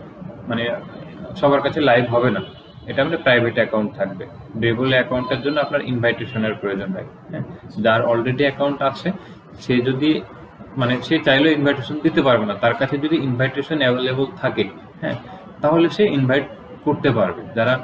মানে সবার কাছে লাইভ হবে না, এটা মানে প্রাইভেট অ্যাকাউন্ট থাকবে। ড্রিবল অ্যাকাউন্টের জন্য আপনার ইনভাইটেশনের প্রয়োজন হয়। হ্যাঁ, যার অলরেডি অ্যাকাউন্ট আছে সে যদি মানে সে চাইলেও ইনভাইটেশন দিতে পারবে না, তার কাছে যদি ইনভাইটেশন অ্যাভেলেবল থাকে, হ্যাঁ, তাহলে সে ইনভাইট করতে পারবে। যারা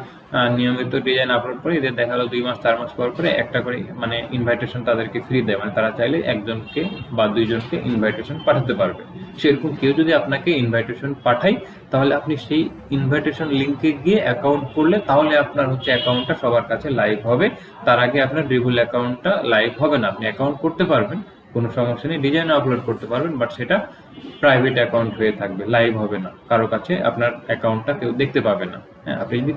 নিয়মিত ডিজাইন আপলোড করে, এদের দেখা গেলো 2 মাস 4 মাস পর পরে একটা করে মানে ইনভাইটেশন তাদেরকে ফ্রি দেয়, মানে তারা চাইলে একজনকে বা 2 জনকে ইনভাইটেশন পাঠাতে পারবে। সেরকম কেউ যদি আপনাকে ইনভাইটেশন পাঠায় তাহলে আপনি সেই ইনভাইটেশন লিঙ্কে গিয়ে অ্যাকাউন্ট করলে তাহলে আপনার হচ্ছে অ্যাকাউন্টটা সবার কাছে লাইভ হবে। তার আগে আপনার ড্রিবল অ্যাকাউন্টটা লাইভ হবে না। আপনি অ্যাকাউন্ট করতে পারবেন, কোনো সমস্যা নেই, ডিজাইন আপলোড করতে পারবেন, বাট সেটা প্রাইভেট অ্যাকাউন্ট হয়ে থাকবে, লাইভ হবে না, কারো কাছে আপনার অ্যাকাউন্টটা কেউ দেখতে পাবে না। হ্যাঁ, আপনি যদি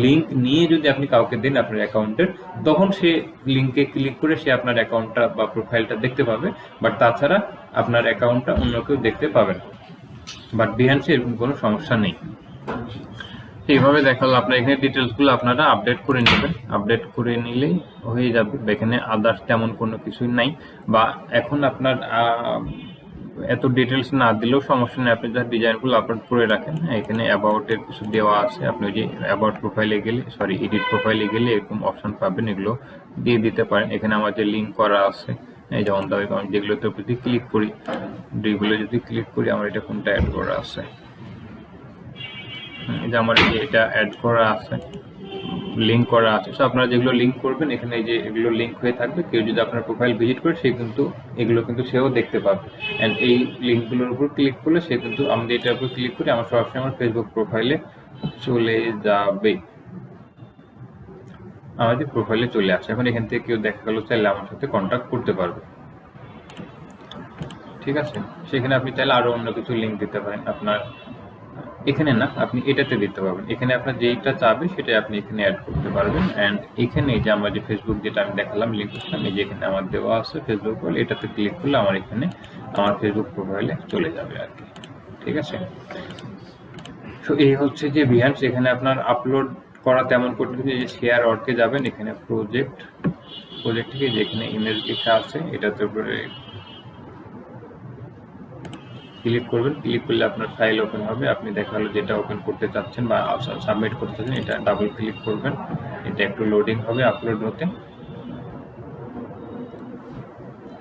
লিঙ্ক নিয়ে যদি আপনি কাউকে দেন আপনার অ্যাকাউন্টের, তখন সে লিঙ্কে ক্লিক করে সে আপনার অ্যাকাউন্টটা বা প্রোফাইলটা দেখতে পাবে, বাট তাছাড়া আপনার অ্যাকাউন্টটা অন্য কেউ দেখতে পাবে না। বাট বিহান্সে এরকম কোনো সমস্যা নেই। এইভাবে দেখালো আপনার এখানে ডিটেলসগুলো আপনারা আপডেট করে নেবেন, আপডেট করে নিলেই হয়ে যাবে। এখানে আদার্স তেমন কোনো কিছুই নাই, বা এখন আপনার এত ডিটেলস না দিলেও সমস্যা নেই, আপনি যা ডিজাইনগুলো আপলোড করে রাখেন। এখানে অ্যাবাউটের কিছু দেওয়া আছে, আপনি ওই যে অ্যাবাউট প্রোফাইলে গেলে এডিট প্রোফাইলে গেলে এরকম অপশন পাবেন, এগুলো দিয়ে দিতে পারেন। এখানে আমার যে লিঙ্ক করা আছে, এই যেমন দাবি আমি যেগুলোতে যদি ক্লিক করি, যেগুলো যদি ক্লিক করি আমার এটা কোনটা অ্যাড করা আছে, এই যে আমার এটা অ্যাড করা আছে, লিঙ্ক করা আছে। সো আপনারা যেগুলো লিঙ্ক করবেন এখানে এই যে এগুলো লিঙ্ক হয়ে থাকবে, কেউ যদি আপনার প্রোফাইল ভিজিট করে সে কিন্তু এগুলো কিন্তু সেও দেখতে পাবে। অ্যান্ড এই লিঙ্কগুলোর উপর ক্লিক করলে সে কিন্তু আমি এটার উপর ক্লিক করে আমার সরাসরি আমার ফেসবুক প্রোফাইলে চলে যাবে, আমাদের প্রোফাইলে চলে আসে। এখন এখান থেকে কেউ দেখা গেল চাইলে আমার সাথে কন্ট্যাক্ট করতে পারবে, ঠিক আছে। সেখানে আপনি চাইলে আরো অন্য কিছু লিঙ্ক দিতে পারেন, আপনার এখানে না, আপনি এটাতে দিতে পারবেন। এখানে আপনার যেইটা চাবে সেটা আপনি এখানে অ্যাড করতে পারবেন। অ্যান্ড এখানে যে আমরা যে ফেসবুক যেটা আমি দেখালাম লিঙ্ক করলাম, এই যে এখানে আমার দেওয়া আছে ফেসবুক প্রোফাইল, এটাতে ক্লিক করলে আমার এখানে আমার ফেসবুক প্রোফাইলে চলে যাবে আর কি, ঠিক আছে। তো এই হচ্ছে যে বিহান্স। এখানে আপনার আপলোড করা তেমন করতে যে শেয়ার অর্কে যাবেন, এখানে প্রজেক্টকে যেখানে ইমেজ লেখা আছে এটাতে উপরে ক্লিক করবেন। ক্লিক করলে আপনার ফাইল ওপেন হবে, আপনি দেখা গেলো যেটা ওপেন করতে চাচ্ছেন বা সাবমিট করতে চাচ্ছেন এটা ডাবল ক্লিক করবেন, এটা একটু লোডিং হবে আপলোড হতে।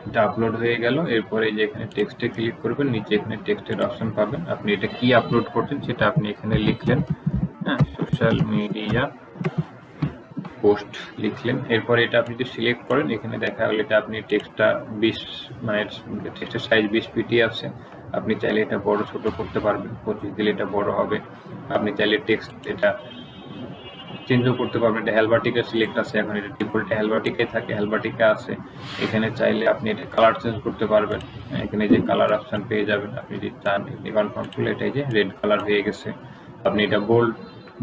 এটা আপলোড হয়ে গেল, এরপরে যে এখানে টেক্সটে ক্লিক করবেন, নিচে এখানে টেক্সটের অপশন পাবেন, আপনি এটা কি আপলোড করছেন সেটা আপনি এখানে লিখলেন। হ্যাঁ, সোশ্যাল মিডিয়া পোস্ট লিখলেন। এরপরে এটা আপনি যদি সিলেক্ট করেন, এখানে দেখা গেল এটা আপনি টেক্সটটা 20 মানে টেক্সটের সাইজ 20 পিটি আছে। আপনি চাইলে এটা বড় ছোট করতে পারবেন, 25 দিলে এটা বড় হবে। আপনি চাইলে টেক্সট এটা চেঞ্জও করতে পারবেন। এটা হেলভার্টিকা সিলেক্ট আছে, এখন এটা ডিফল্ট হেলভার্টিকাই থাকে, হেলভার্টিকা আছে। এখানে চাইলে আপনি এটা কালার চেঞ্জ করতে পারবেন। এখানে যে কালার অপশন পেয়ে যাবেন, আপনি যদি চান কনফার্ম করলে এটাই যে রেড কালার হয়ে গেছে। আপনি এটা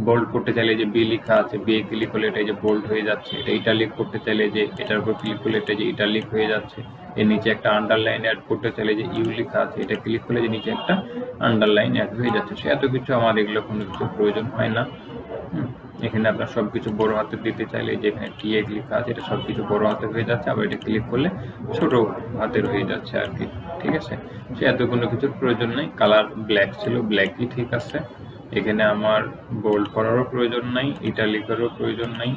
বোল্ড করতে চাইলে যে বি লেখা আছে, বি এ ক্লিক করলে এটা যে বোল্ড হয়ে যাচ্ছে। এটা ইটালিক করতে চাইলে যে এটার উপর ক্লিক করলে এটা যে ইটালিক হয়ে যাচ্ছে। এর নিচে একটা আন্ডারলাইন অ্যাড করতে চাইলে যে ইউ লেখা আছে, এটা ক্লিক করলে যে নিচে একটা আন্ডারলাইন অ্যাড হয়ে যাচ্ছে। সে এত কিছু আমার এগুলো কোনো কিছু প্রয়োজন হয় না। এখানে আপনার সবকিছু বড় হাতে দিতে চাইলে যেখানে টিএ লেখা আছে, এটা সবকিছু বড় হাতে হয়ে যাচ্ছে। আবার এটা ক্লিক করলে ছোট হাতের হয়ে যাচ্ছে আর কি, ঠিক আছে। সে এত কোনো কিছুর প্রয়োজন নেই। কালার ব্ল্যাক ছিল, ব্ল্যাকই ঠিক আছে। এখানে আমার বোল্ড করারও প্রয়োজন নাই, ইটালিকেরও প্রয়োজন নাই,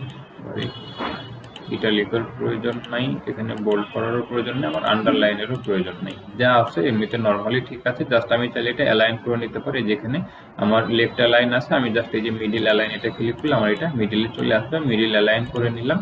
ইটালিকের প্রয়োজন নাই, এখানে বোল্ড করারও প্রয়োজন নেই, আমার আন্ডারলাইনেরও প্রয়োজন নেই। যা আছে এমনিতে নর্মালি ঠিক আছে। জাস্ট আমি চাইলে এটা অ্যালাইন করে নিতে পারি। যেখানে আমার লেফট অ্যালাইন আছে, আমি জাস্ট এই যে মিডিল অ্যালাইন এটা ক্লিক করলে আমার এটা মিডিলে চলে আসবে। মিডিল অ্যালাইন করে নিলাম,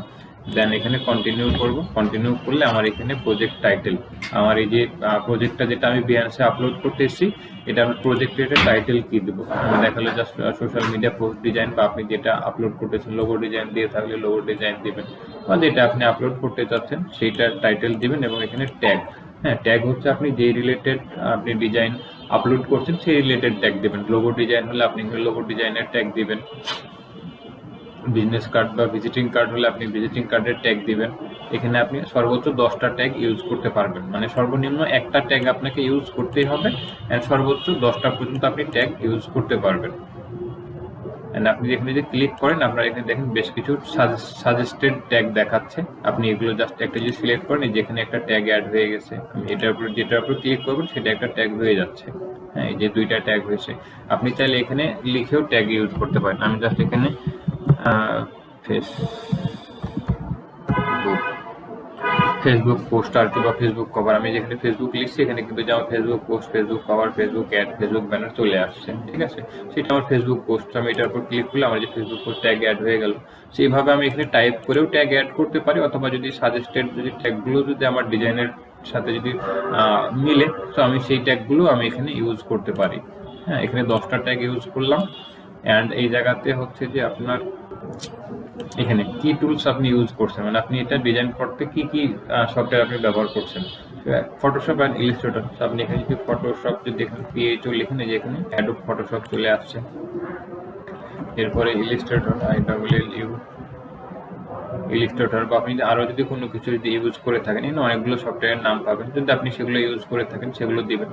দেন এখানে কন্টিনিউ করব। কন্টিনিউ করলে আমার এখানে প্রজেক্ট টাইটেল, আমার এই যে প্রজেক্টটা যেটা আমি বিহান্সে আপলোড করতে এসেছি, এটা আমি প্রজেক্টের টাইটেল কি দেবো। আমি দেখালে just social media post design, বা আপনি যেটা আপলোড করতেছেন লোগো ডিজাইন দিয়ে থাকলে লোগো ডিজাইন দিবেন, বা যেটা আপনি আপলোড করতে চাচ্ছেন সেইটার টাইটেল দিবেন। এবং এখানে ট্যাগ, হ্যাঁ ট্যাগ হচ্ছে আপনি যেই রিলেটেড আপনি ডিজাইন আপলোড করছেন সেই রিলেটেড ট্যাগ দিবেন। লোগো ডিজাইন হলে আপনি লোগো ডিজাইনের ট্যাগ দিবেন। বিজনেস কার্ড বা ভিজিটিং কার্ড হলে আপনি ভিজিটিং কার্ডের ট্যাগ দিবেন। এখানে আপনি সর্বোচ্চ 10টা ট্যাগ ইউজ করতে পারবেন, মানে সর্বনিম্ন একটা ট্যাগ আপনাকে ইউজ করতেই হবে, এন্ড সর্বোচ্চ 10টা পর্যন্ত আপনি ট্যাগ ইউজ করতে পারবেন। এন্ড আপনি এখানে যে ক্লিক করেন, আপনারা এখানে দেখেন বেশ কিছু সাজেস্টেড ট্যাগ দেখাচ্ছে। আপনি এগুলো জাস্ট একটা যদি সিলেক্ট করেন, যেখানে একটা ট্যাগ অ্যাড হয়ে গেছে, আমি এটার উপর যেটার উপর ক্লিক করবেন সেটা একটা ট্যাগ হয়ে যাচ্ছে। হ্যাঁ, এই যে 2টা ট্যাগ হয়েছে। আপনি চাইলে এখানে লিখেও ট্যাগ ইউজ করতে পারেন। আমি জাস্ট এখানে ফেসবুক পোস্ট আর কি, বা ফেসবুক কভার, আমি যেখানে ফেসবুক লিখছি এখানে কিন্তু যে আমার Facebook post, Facebook cover, Facebook ad, Facebook banner চলে আসছে, ঠিক আছে। সেটা আমার ফেসবুক পোস্ট, আমি এটার উপর ক্লিক করলে আমার যে ফেসবুক পোস্ট ট্যাগ অ্যাড হয়ে গেল। সেইভাবে আমি এখানে টাইপ করেও ট্যাগ অ্যাড করতে পারি, অথবা যদি সাজেস্টেড যদি ট্যাগগুলো যদি আমার ডিজাইনের সাথে যদি মিলে, তো আমি সেই ট্যাগগুলো আমি এখানে ইউজ করতে পারি। হ্যাঁ, এখানে 10টা ট্যাগ ইউজ করলাম। অ্যান্ড এই জায়গাতে হচ্ছে যে আপনার এখানে কি টুলস আপনি ইউজ করছেন, মানে আপনি এটা ডিজাইন করতে কি কি সফটওয়্যার আপনি ব্যবহার করছেন। ফটোশপ অ্যান্ড ইলাস্ট্রেটর, আপনি এখানে যদি ফটোশপ যদি এখানে পিএইচও লিখেন, যে এখানে অ্যাডোব ফটোশপ চলে আসছে। এরপরে ইলাস্ট্রেটর, ILLU ইলাস্ট্রেটর, বা আপনি আরও যদি কোনো কিছু যদি ইউজ করে থাকেন, এখানে অনেকগুলো সফটওয়্যারের নাম পাবেন, যদি আপনি সেগুলো ইউজ করে থাকেন সেগুলো দিবেন।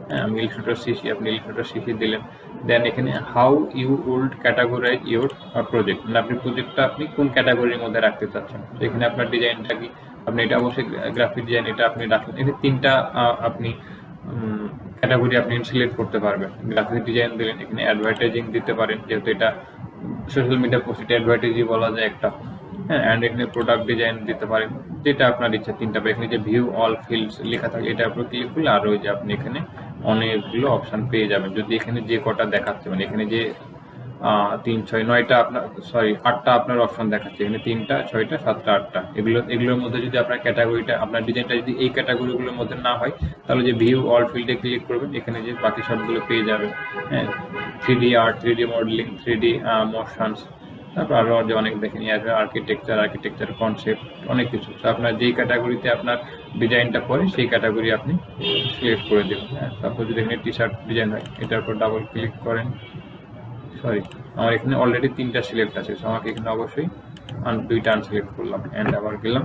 হ্যাঁ, আমি ইলাস্ট্রেটর সিসি, আপনি ইলাস্ট্রেটর সিসি দিলেন। দেন এখানে how you would categorize your project, মানে আপনি প্রজেক্টটা আপনি কোন ক্যাটাগরির মধ্যে রাখতে চাচ্ছেন। তো এখানে আপনার ডিজাইনটা কি, আপনি এটা অবশ্যই গ্রাফিক ডিজাইন এটা আপনি রাখলেন। এখানে 3টা আপনি ক্যাটাগরি আপনি সিলেক্ট করতে পারবেন। গ্রাফিক ডিজাইন দিলেন, এখানে অ্যাডভার্টাইজিং দিতে পারেন, যেহেতু এটা সোশ্যাল মিডিয়া পোস্ট, এটা অ্যাডভার্টাইজিং বলা যায় একটা। হ্যাঁ, অ্যান্ড এখানে প্রোডাক্ট ডিজাইন দিতে পারেন, যেটা আপনার ইচ্ছা 3টা। এখানে যে ভিউ অল ফিল্ডস লেখা থাকে, এটার উপর ক্লিক করলে আরও যে আপনি এখানে অনেকগুলো অপশন পেয়ে যাবেন। যদি এখানে যে কটা দেখাচ্ছে, মানে এখানে যে 3, 6, 9টা আপনার, সরি 8টা আপনার অপশন দেখাচ্ছে, এখানে 3টা, 6টা, 7টা, 8টা। এগুলোর মধ্যে যদি আপনার ক্যাটাগরিটা, আপনার ডিজাইনটা যদি এই ক্যাটাগরিগুলোর মধ্যে না হয়, তাহলে যে ভিউ অল ফিল্ডে ক্লিক করবেন, এখানে যে বাকি সবগুলো পেয়ে যাবেন। হ্যাঁ, 3D art, 3D modelling, 3D motions, তারপর আরও যে অনেক দেখে নিয়ে আসবে, আর্কিটেকচার কনসেপ্ট, অনেক কিছু। তো আপনার যেই ক্যাটাগরিতে আপনার ডিজাইনটা পড়ে সেই ক্যাটাগরি আপনি সিলেক্ট করে দেবেন। হ্যাঁ, তারপর যদি এখানে টি শার্ট ডিজাইন হয়, এটার উপর ডাবল ক্লিক করেন, সরি আমার এখানে অলরেডি 3টা সিলেক্ট আছে, সো আমাকে এখানে অবশ্যই 2টা আনসিলেক্ট করলাম। অ্যান্ড আবার গেলাম,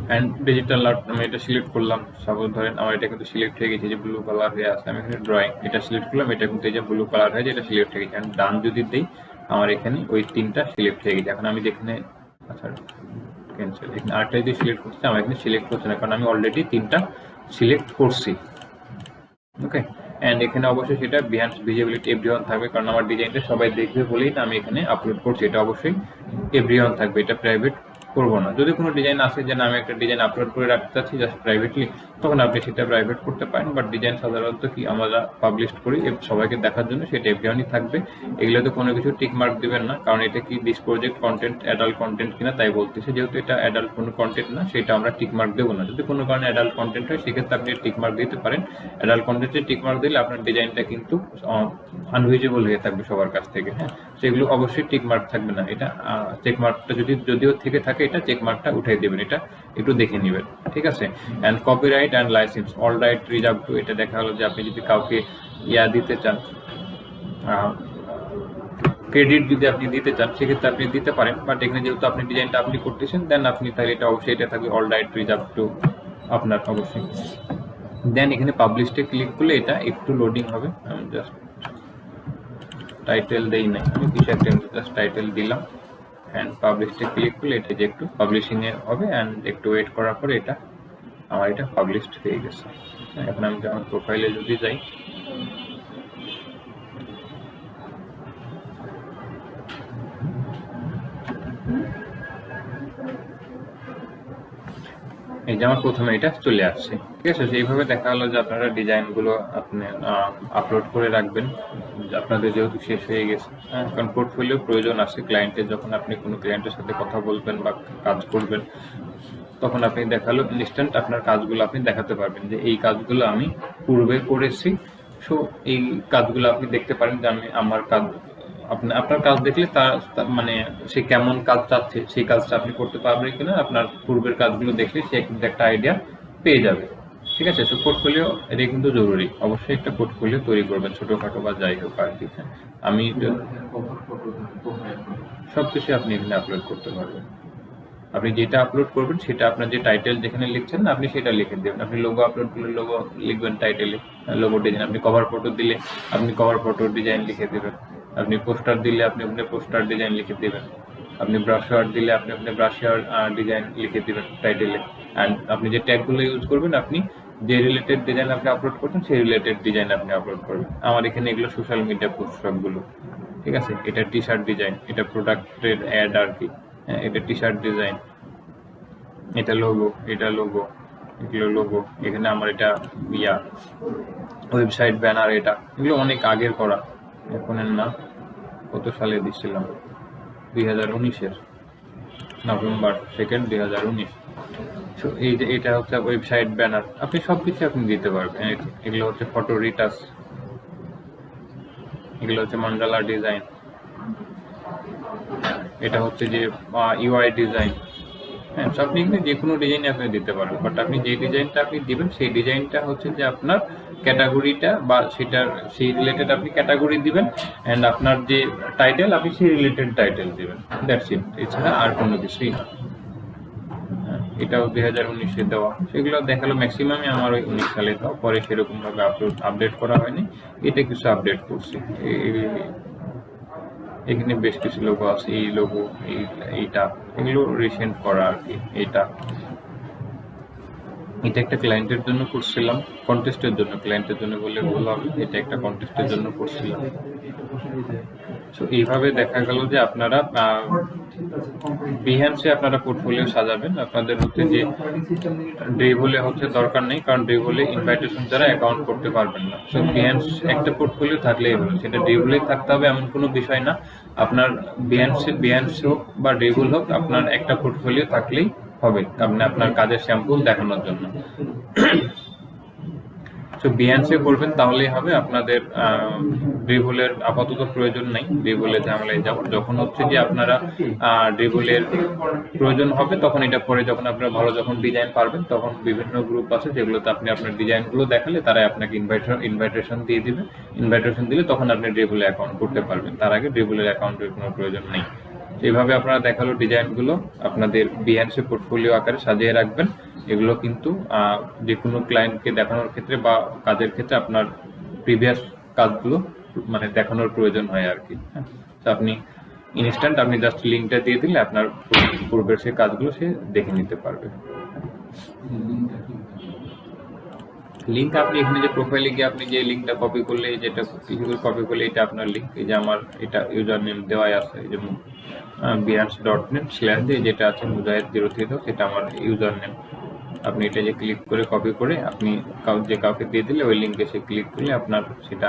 অ্যান্ড ডিজিটাল আর্ট আমি এটা সিলেক্ট করলাম। সাপোজ ধরেন আমার এটা কিন্তু সিলেক্ট হয়ে গেছে, যে ব্লু কালার হয়ে আছে। আমি এখানে ড্রয়িং এটা সিলেক্ট করলাম, এটা কিন্তু এই যে ব্লু কালার হয়ে যায়, এটা সিলেক্ট হয়ে গেছে। অ্যান্ড ডান যদি দিই, আমার এখানে ওই 3টা সিলেক্ট হয়ে গেছে। এখন আমি যেখানে, আচ্ছা ক্যান্সেল, এখানে আরেকটা যদি সিলেক্ট করতে, আমার এখানে সিলেক্ট করছে না, কারণ আমি অলরেডি 3টা সিলেক্ট করছি। ওকে, অ্যান্ড এখানে অবশ্যই সেটা বিহান্স ভিজিবিলিটি এভরিওয়ান থাকবে, কারণ আমার ডিজাইনটা সবাই দেখবে বলেই না আমি এখানে আপলোড করছি। এটা অবশ্যই এভরিওয়ান থাকবে, এটা প্রাইভেট করবো না। যদি কোনো ডিজাইন আসে যে না আমি একটা ডিজাইন আপলোড করে রাখতে চাচ্ছি জাস্ট প্রাইভেটলি, তখন আপনি সেটা প্রাইভেট করতে পারেন। বাট ডিজাইন সাধারণত কি আমরা পাবলিশ করি সবাইকে দেখার জন্য, সেটা এভরিওয়ানই থাকবে। এগুলোতে কোনো কিছু টিক মার্ক দিবেন না, কারণ এটা কি this project content adult content কিনা তাই বলতেছে। যেহেতু এটা অ্যাডাল্ট কোনো কন্টেন্ট না, সেটা আমরা টিক মার্ক দেবো না। যদি কোনো কারণে অ্যাডাল্ট কন্টেন্ট হয় সেক্ষেত্রে আপনি টিক মার্ক দিতে পারেন। অ্যাডাল্ট কন্টেন্টে টিক মার্ক দিলে আপনার ডিজাইনটা কিন্তু আনভিজিবল হয়ে থাকবে সবার কাছ থেকে। হ্যাঁ, সেগুলো অবশ্যই টিক মার্ক থাকবে না। এটা চেক মার্কটা যদিও থেকে থাকে, এটা চেক মার্কটা উঠিয়ে দেবেন, এটা একটু দেখে নেবেন, ঠিক আছে। And copyright and license all right reserve too, এটা দেখা হলো যে আপনি যদি কাউকে দিতে চান, ক্রেডিট যদি আপনি দিতে চান সেক্ষেত্রে আপনি দিতে পারেন। বাট এখানে যেহেতু আপনি ডিজাইনটা আপনি করতেছেন, দেন আপনি তাহলে এটা অবশ্যই এটা থাকবে অল রাইট রিজার্ভ টু আপনার অবশ্যই। দেন এখানে পাবলিশে ক্লিক করলে এটা একটু লোডিং হবে। আমি জাস্ট টাইটেল দেই নাই, আমি কিছু একটা জাস্ট টাইটেল দিলাম অ্যান্ড পাবলিশে ক্লিক করলে এটা যে একটু পাবলিশিংয়ে হবে অ্যান্ড একটু ওয়েট করার পরে এটা আমার এটা পাবলিশড হয়ে গেছে। এখন আমি আমার প্রোফাইলে যদি যাই, এই যে আমার প্রথমে এটা চলে আসছে, ঠিক আছে। এইভাবে দেখা হলো যে আপনারা ডিজাইনগুলো আপনি আপলোড করে রাখবেন আপনাদের যেহেতু শেষ হয়ে গেছে। কারণ পোর্টফোলিও প্রয়োজন আছে ক্লায়েন্টের, যখন আপনি কোনো ক্লায়েন্টের সাথে কথা বলবেন বা কাজ করবেন, তখন আপনি দেখালো ইনস্ট্যান্ট আপনার কাজগুলো আপনি দেখাতে পারবেন যে এই কাজগুলো আমি পূর্বে করেছি। সো এই কাজগুলো আপনি দেখতে পারেন যে আমি আমার কাজ আপনার কাজ দেখলে তার মানে সে কেমন কাজ চাচ্ছে সেই কাজটা আপনি করতে পারবেন কিনা, আপনার পূর্বের কাজগুলো দেখলে সে কিন্তু একটা আইডিয়া পেয়ে যাবে, ঠিক আছে। সো পোর্টফোলিও এটা কিন্তু জরুরি, অবশ্যই একটা পোর্টফোলিও তৈরি করবেন ছোটোখাটো বা যাই হোক আর কি। আমি সব কিছু আপনি এখানে আপলোড করতে পারবেন। আপনি যেটা আপলোড করবেন সেটা আপনার যে টাইটেল যেখানে লিখছেন না আপনি সেটা লিখে দেবেন। আপনি লোগো আপলোড করলে লোগো লিখবেন টাইটেলে, লোগো ডিজাইন। আপনি কভার ফটো দিলে আপনি কভার ফটোর ডিজাইন লিখে দেবেন। আপনি পোস্টার দিলে আপনি ওখানে পোস্টার ডিজাইন লিখে দেবেন। আপনি ব্রাশওয়ার দিলে আপনি ওখানে ব্রাশওয়ার ডিজাইন লিখে দেবেন টাইটেলে। অ্যান্ড আপনি যে ট্যাগগুলো ইউজ করবেন, আপনি যে রিলেটেড ডিজাইন আপনি আপলোড করছেন সেই রিলেটেড ডিজাইন আপনি আপলোড করবেন। আমার এখানে এগুলো সোশ্যাল মিডিয়া পোস্ট সবগুলো, ঠিক আছে। এটা টি শার্ট ডিজাইন, এটা প্রোডাক্টের অ্যাড আর কি। হ্যাঁ, এটা টি শার্ট ডিজাইন, এটা লোগো, এটা লোগো, এগুলো লোগো। এখানে আমার এটা ওয়েবসাইট ব্যানার, এটা এগুলো অনেক আগের করা, এখনের না। কত সালে দিচ্ছিলাম? 2019-এর নভেম্বর 2, 2019। সো এই যে এটা হচ্ছে ওয়েবসাইট ব্যানার, আপনি সব কিছু আপনি দিতে পারবেন। এগুলো হচ্ছে ফটো রিটাচ, এগুলো হচ্ছে মান্ডালা ডিজাইন, এটা হচ্ছে যে ইউআই ডিজাইন। হ্যাঁ, আপনি এখানে যে কোনো ডিজাইন আপনি দিতে পারেন। বাট আপনি যে ডিজাইনটা আপনি দিবেন সেই ডিজাইনটা হচ্ছে যে আপনার ক্যাটাগরিটা বা সেটার সেই রিলেটেড আপনি ক্যাটাগরি দিবেন। অ্যান্ড আপনার যে টাইটেল আপনি সেই রিলেটেড টাইটেল দিবেন, দ্যাটস ইট। এছাড়া আর কোনো কিছুই না। এটাও 2019-এ দেওয়া, সেগুলো দেখালো ম্যাক্সিমামই আমার ওই 19 সালে দেওয়া, পরে সেরকমভাবে আপডেট করা হয়নি। এটা কিছু আপডেট করছি। এখানে বেশ কিছু লোগো আছে, এই লোগো, এইটা, এগুলো রিসেন্ট করা আর কি। এটা একটা ক্লায়েন্টের জন্য করছিলাম, কন্টেস্টের জন্য, ক্লায়েন্টের জন্য বললে ভুল হবে, এটা একটা কন্টেস্টের জন্য করছিলাম। তো এইভাবে দেখা গেল যে আপনারা বিহ্যান্সে আপনারা পোর্টফোলিও সাজাবেন। আপনাদের হচ্ছে যে ড্রিবলে হচ্ছে দরকার নেই, কারণ ড্রিবলে ইনভাইটেশন ছাড়া অ্যাকাউন্ট করতে পারবেন না। সো বিহ্যান্স একটা পোর্টফোলিও থাকলেই হলো, সেটা ড্রিবলেই থাকতে হবে এমন কোনো বিষয় না। আপনার বিহ্যান্স হোক বা ড্রিবল হোক, আপনার একটা পোর্টফোলিও থাকলেই হবে আপনি আপনার কাজের স্যাম্পল দেখানোর জন্য। তো বিহ্যান্সে করবেন তাহলেই হবে, আপনাদের ড্রিবলের আপাতত প্রয়োজন নেই। ড্রিবলের ঝামেলায় যাওয়ার, যখন হচ্ছে যে আপনারা ড্রিবলের প্রয়োজন হবে তখন এটা পরে যখন আপনারা ভালো যখন ডিজাইন পারবেন, তখন বিভিন্ন গ্রুপ আছে যেগুলোতে আপনি আপনার ডিজাইনগুলো দেখালে তারা আপনাকে ইনভাইটেশন দিয়ে দিবে। ইনভাইটেশন দিলে তখন আপনি ড্রিবলে অ্যাকাউন্ট করতে পারবেন, তার আগে ড্রিবলের অ্যাকাউন্টের কোনো প্রয়োজন নেই। এইভাবে আপনারা দেখালো ডিজাইনগুলো আপনাদের বিহ্যান্সে পোর্টফোলিও আকারে সাজিয়ে রাখবেন। এগুলো কিন্তু যে কোনো ক্লায়েন্টকে দেখানোর ক্ষেত্রে বা কাজের ক্ষেত্রে আপনার প্রিভিয়াস কাজগুলো মানে দেখানোর প্রয়োজন হয় আর কি। তো আপনি ইনস্ট্যান্ট আপনি জাস্ট লিঙ্কটা দিয়ে দিলে আপনার পূর্বের সেই কাজগুলো সে দেখে নিতে পারবে। লিঙ্ক আপনি এখানে যে প্রোফাইলে গিয়ে আপনি যে লিঙ্কটা কপি করলে, যেটা কিছু কপি করলে এটা আপনার লিঙ্ক, এই যে আমার এটা ইউজার নেম দেওয়াই আছে, যেমন behance.net / যেটা আছে মুজাহিদ03, সেটা আমার ইউজার নেম। আপনি এটা যে ক্লিক করে কপি করে আপনি কাউকে দিয়ে দিলে ওই লিঙ্কে সে ক্লিক করলে আপনার সেটা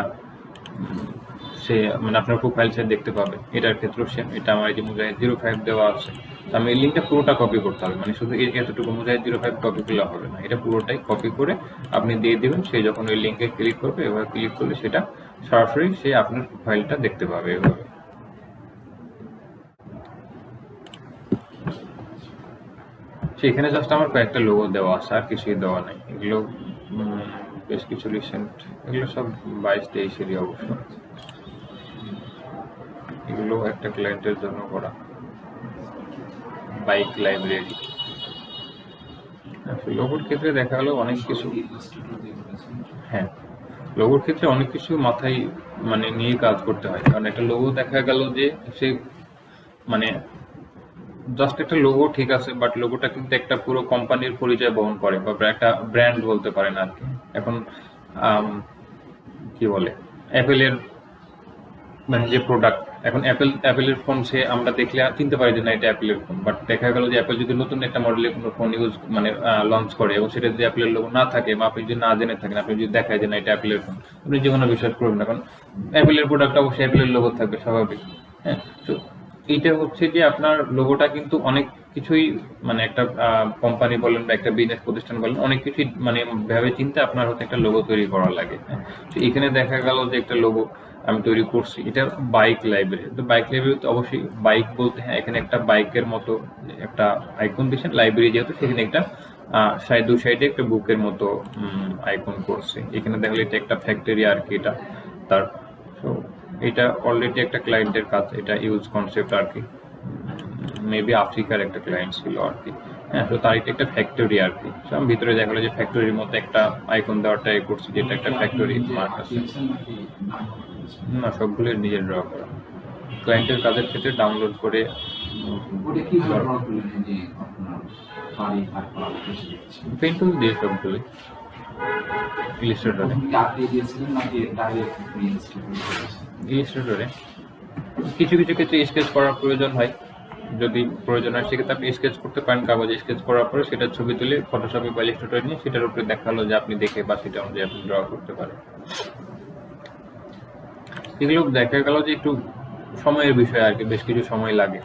সে মানে আপনার প্রোফাইল সে দেখতে পাবে। এটার ক্ষেত্রেও সেম, এটা আমার এই যে মুজাহিদ05 দেওয়া আছে, আমি এই লিঙ্কটা পুরোটা কপি করতে হবে, মানে শুধু এতটুকু মুজাহিদ05 কপি করলে হবে না, এটা পুরোটাই কপি করে আপনি দিয়ে দিবেন। সে যখন ওই লিঙ্কে ক্লিক করবে, এভাবে ক্লিক করলে সেটা সরাসরি সে আপনার প্রোফাইলটা দেখতে পাবে এভাবে। সেখানে জাস্ট আমার কয়েকটা লোগো দেওয়া আছে, আর কিছুই দেওয়া নাই। এগুলো বেশ কিছু রিসেন্ট, এগুলো সব 22-23-এরই অবশ্য। এগুলো একটা ক্লায়েন্টের জন্য করা, বাইক লাইব্রেরি। লোগোর ক্ষেত্রে দেখা গেল অনেক কিছু, হ্যাঁ লোগোর ক্ষেত্রে অনেক কিছু মাথায় মানে নিয়ে কাজ করতে হয়। কারণ একটা লোগো দেখা গেল যে সে মানে জাস্ট একটা লোগো ঠিক আছে, বাট লোগোটা কিন্তু একটা পুরো কোম্পানির পরিচয় বহন করে, বা একটা ব্র্যান্ড বলতে পারেন আর কি। এখন কি বলে, অ্যাপেলের মানে যে প্রোডাক্ট, এখন অ্যাপেলের ফোন সে আমরা দেখলে চিনতে পারি যে না এটা অ্যাপেলের ফোন, বাট দেখা গেল যে অ্যাপেল যদি নতুন একটা মডেলের কোনো ফোন মানে লঞ্চ করে এবং সেটা যদি অ্যাপেলের লোগো না থাকে, বা আপনি যদি না জেনে থাকেন, আপনি যদি দেখায় যে না এটা অ্যাপেলের ফোন, আপনি জীবনে বিশ্বাস করবেন না, কারণ অ্যাপেলের প্রোডাক্ট অবশ্যই অ্যাপেলের লোগো থাকবে স্বাভাবিক। হ্যাঁ, তো এইটা হচ্ছে যে আপনার লোগোটা কিন্তু অনেক কিছুই মানে একটা কোম্পানি বলেন বা একটা বিজনেস প্রতিষ্ঠান বলেন, অনেক কিছুই মানে ভেবে চিন্তে আপনার হচ্ছে একটা লোগো তৈরি করা লাগে। হ্যাঁ, তো এখানে দেখা গেল যে একটা লোগো আমি তৈরি করছি, এটা বাইক লাইব্রেরি। তো বাইক লাইব্রেরি তো অবশ্যই বাইক বলতে, হ্যাঁ এখানে একটা বাইকের মতো একটা আইকন দিয়েছেন, লাইব্রেরি যেহেতু সেখানে একটা দু সাইডে একটা বুকের মতো আইকন করছে। এখানে দেখলে এটা একটা ফ্যাক্টরি আর কি, এটা তার। তো এটা অলরেডি একটা ক্লায়েন্টের কাজ, এটা ইউজ কনসেপ্ট আর কি, মেবি আফ্রিকার একটা ক্লায়েন্ট ছিল আর কি। হ্যাঁ, তো তার এটা একটা ফ্যাক্টরি আর কি। আমি ভিতরে দেখা গেলো যে ফ্যাক্টরির মতো একটা আইকন দেওয়ার ট্রাই করছি, যেটা একটা ফ্যাক্টরি মার্ক আছে। না, সবগুলো নিজের ড্র করা। ক্লায়েন্টের কাজের ক্ষেত্রে ডাউনলোড করে পেইন্ট টুল দিয়ে সবগুলো ইলিস্ট্রেটরে কিছু কিছু ক্ষেত্রে স্কেচ করার প্রয়োজন হয়, যদি প্রয়োজন হয় সেক্ষেত্রে আপনি স্কেচ করতে পারেন। কাগজে স্কেচ করার পরে সেটা ছবি তুলে ফটোশপে বা ইলিস্ট্রেটরে নিয়ে সেটার উপরে দেখালো যে আপনি দেখে বা সেটা অনুযায়ী আপনি ড্র করতে পারেন। এগুলো দেখা গেল যে একটু সময়ের বিষয় আর কি, বেশ কিছু সময় লাগে।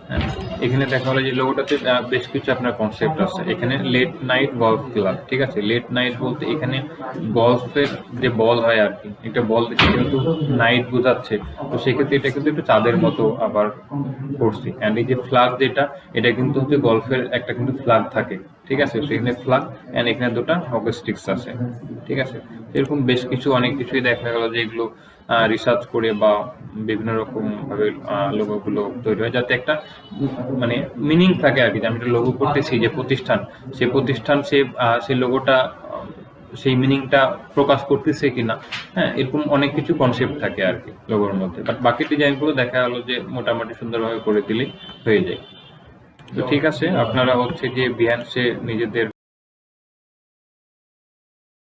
হ্যাঁ, এখানে দেখা গেলো যে লোগোটাতে বেশ কিছু আপনার কনসেপ্ট আছে। এখানে লেট নাইট গলফ ক্লাব, ঠিক আছে। লেট নাইট বলতে এখানে গলফের যে বল হয় আর কি, একটা বল যেহেতু নাইট বোঝাচ্ছে, তো সেক্ষেত্রে এটা কিন্তু একটু চাঁদের মতো আবার করছি। অ্যান্ড এই যে ফ্ল্যাগ যেটা, এটা কিন্তু হচ্ছে গলফের একটা কিন্তু ফ্ল্যাগ থাকে, ঠিক আছে। সেখানে ফ্ল্যাগ অ্যান্ড এখানে দুটো হকি স্টিক্স আছে, ঠিক আছে। এরকম বেশ কিছু অনেক কিছুই দেখা গেল যে এগুলো রিসার্চ করে বা বিভিন্ন রকম ভাবে লোগোগুলো তৈরি হয়, যাতে একটা মানে মিনিং থাকে আর কি। আমি একটা লোগো করতেছি যে প্রতিষ্ঠান, সেই লোগোটা সেই মিনিংটা প্রকাশ করতেছে কিনা। হ্যাঁ, এরকম অনেক কিছু কনসেপ্ট থাকে আর কি লোগোর মধ্যে, বাট বাকি ডিজাইনগুলো দেখা গেলো যে মোটামুটি সুন্দরভাবে করে দিলেই হয়ে যায়। তো ঠিক আছে, আপনারা হচ্ছে যে বিহান্সে নিজেদের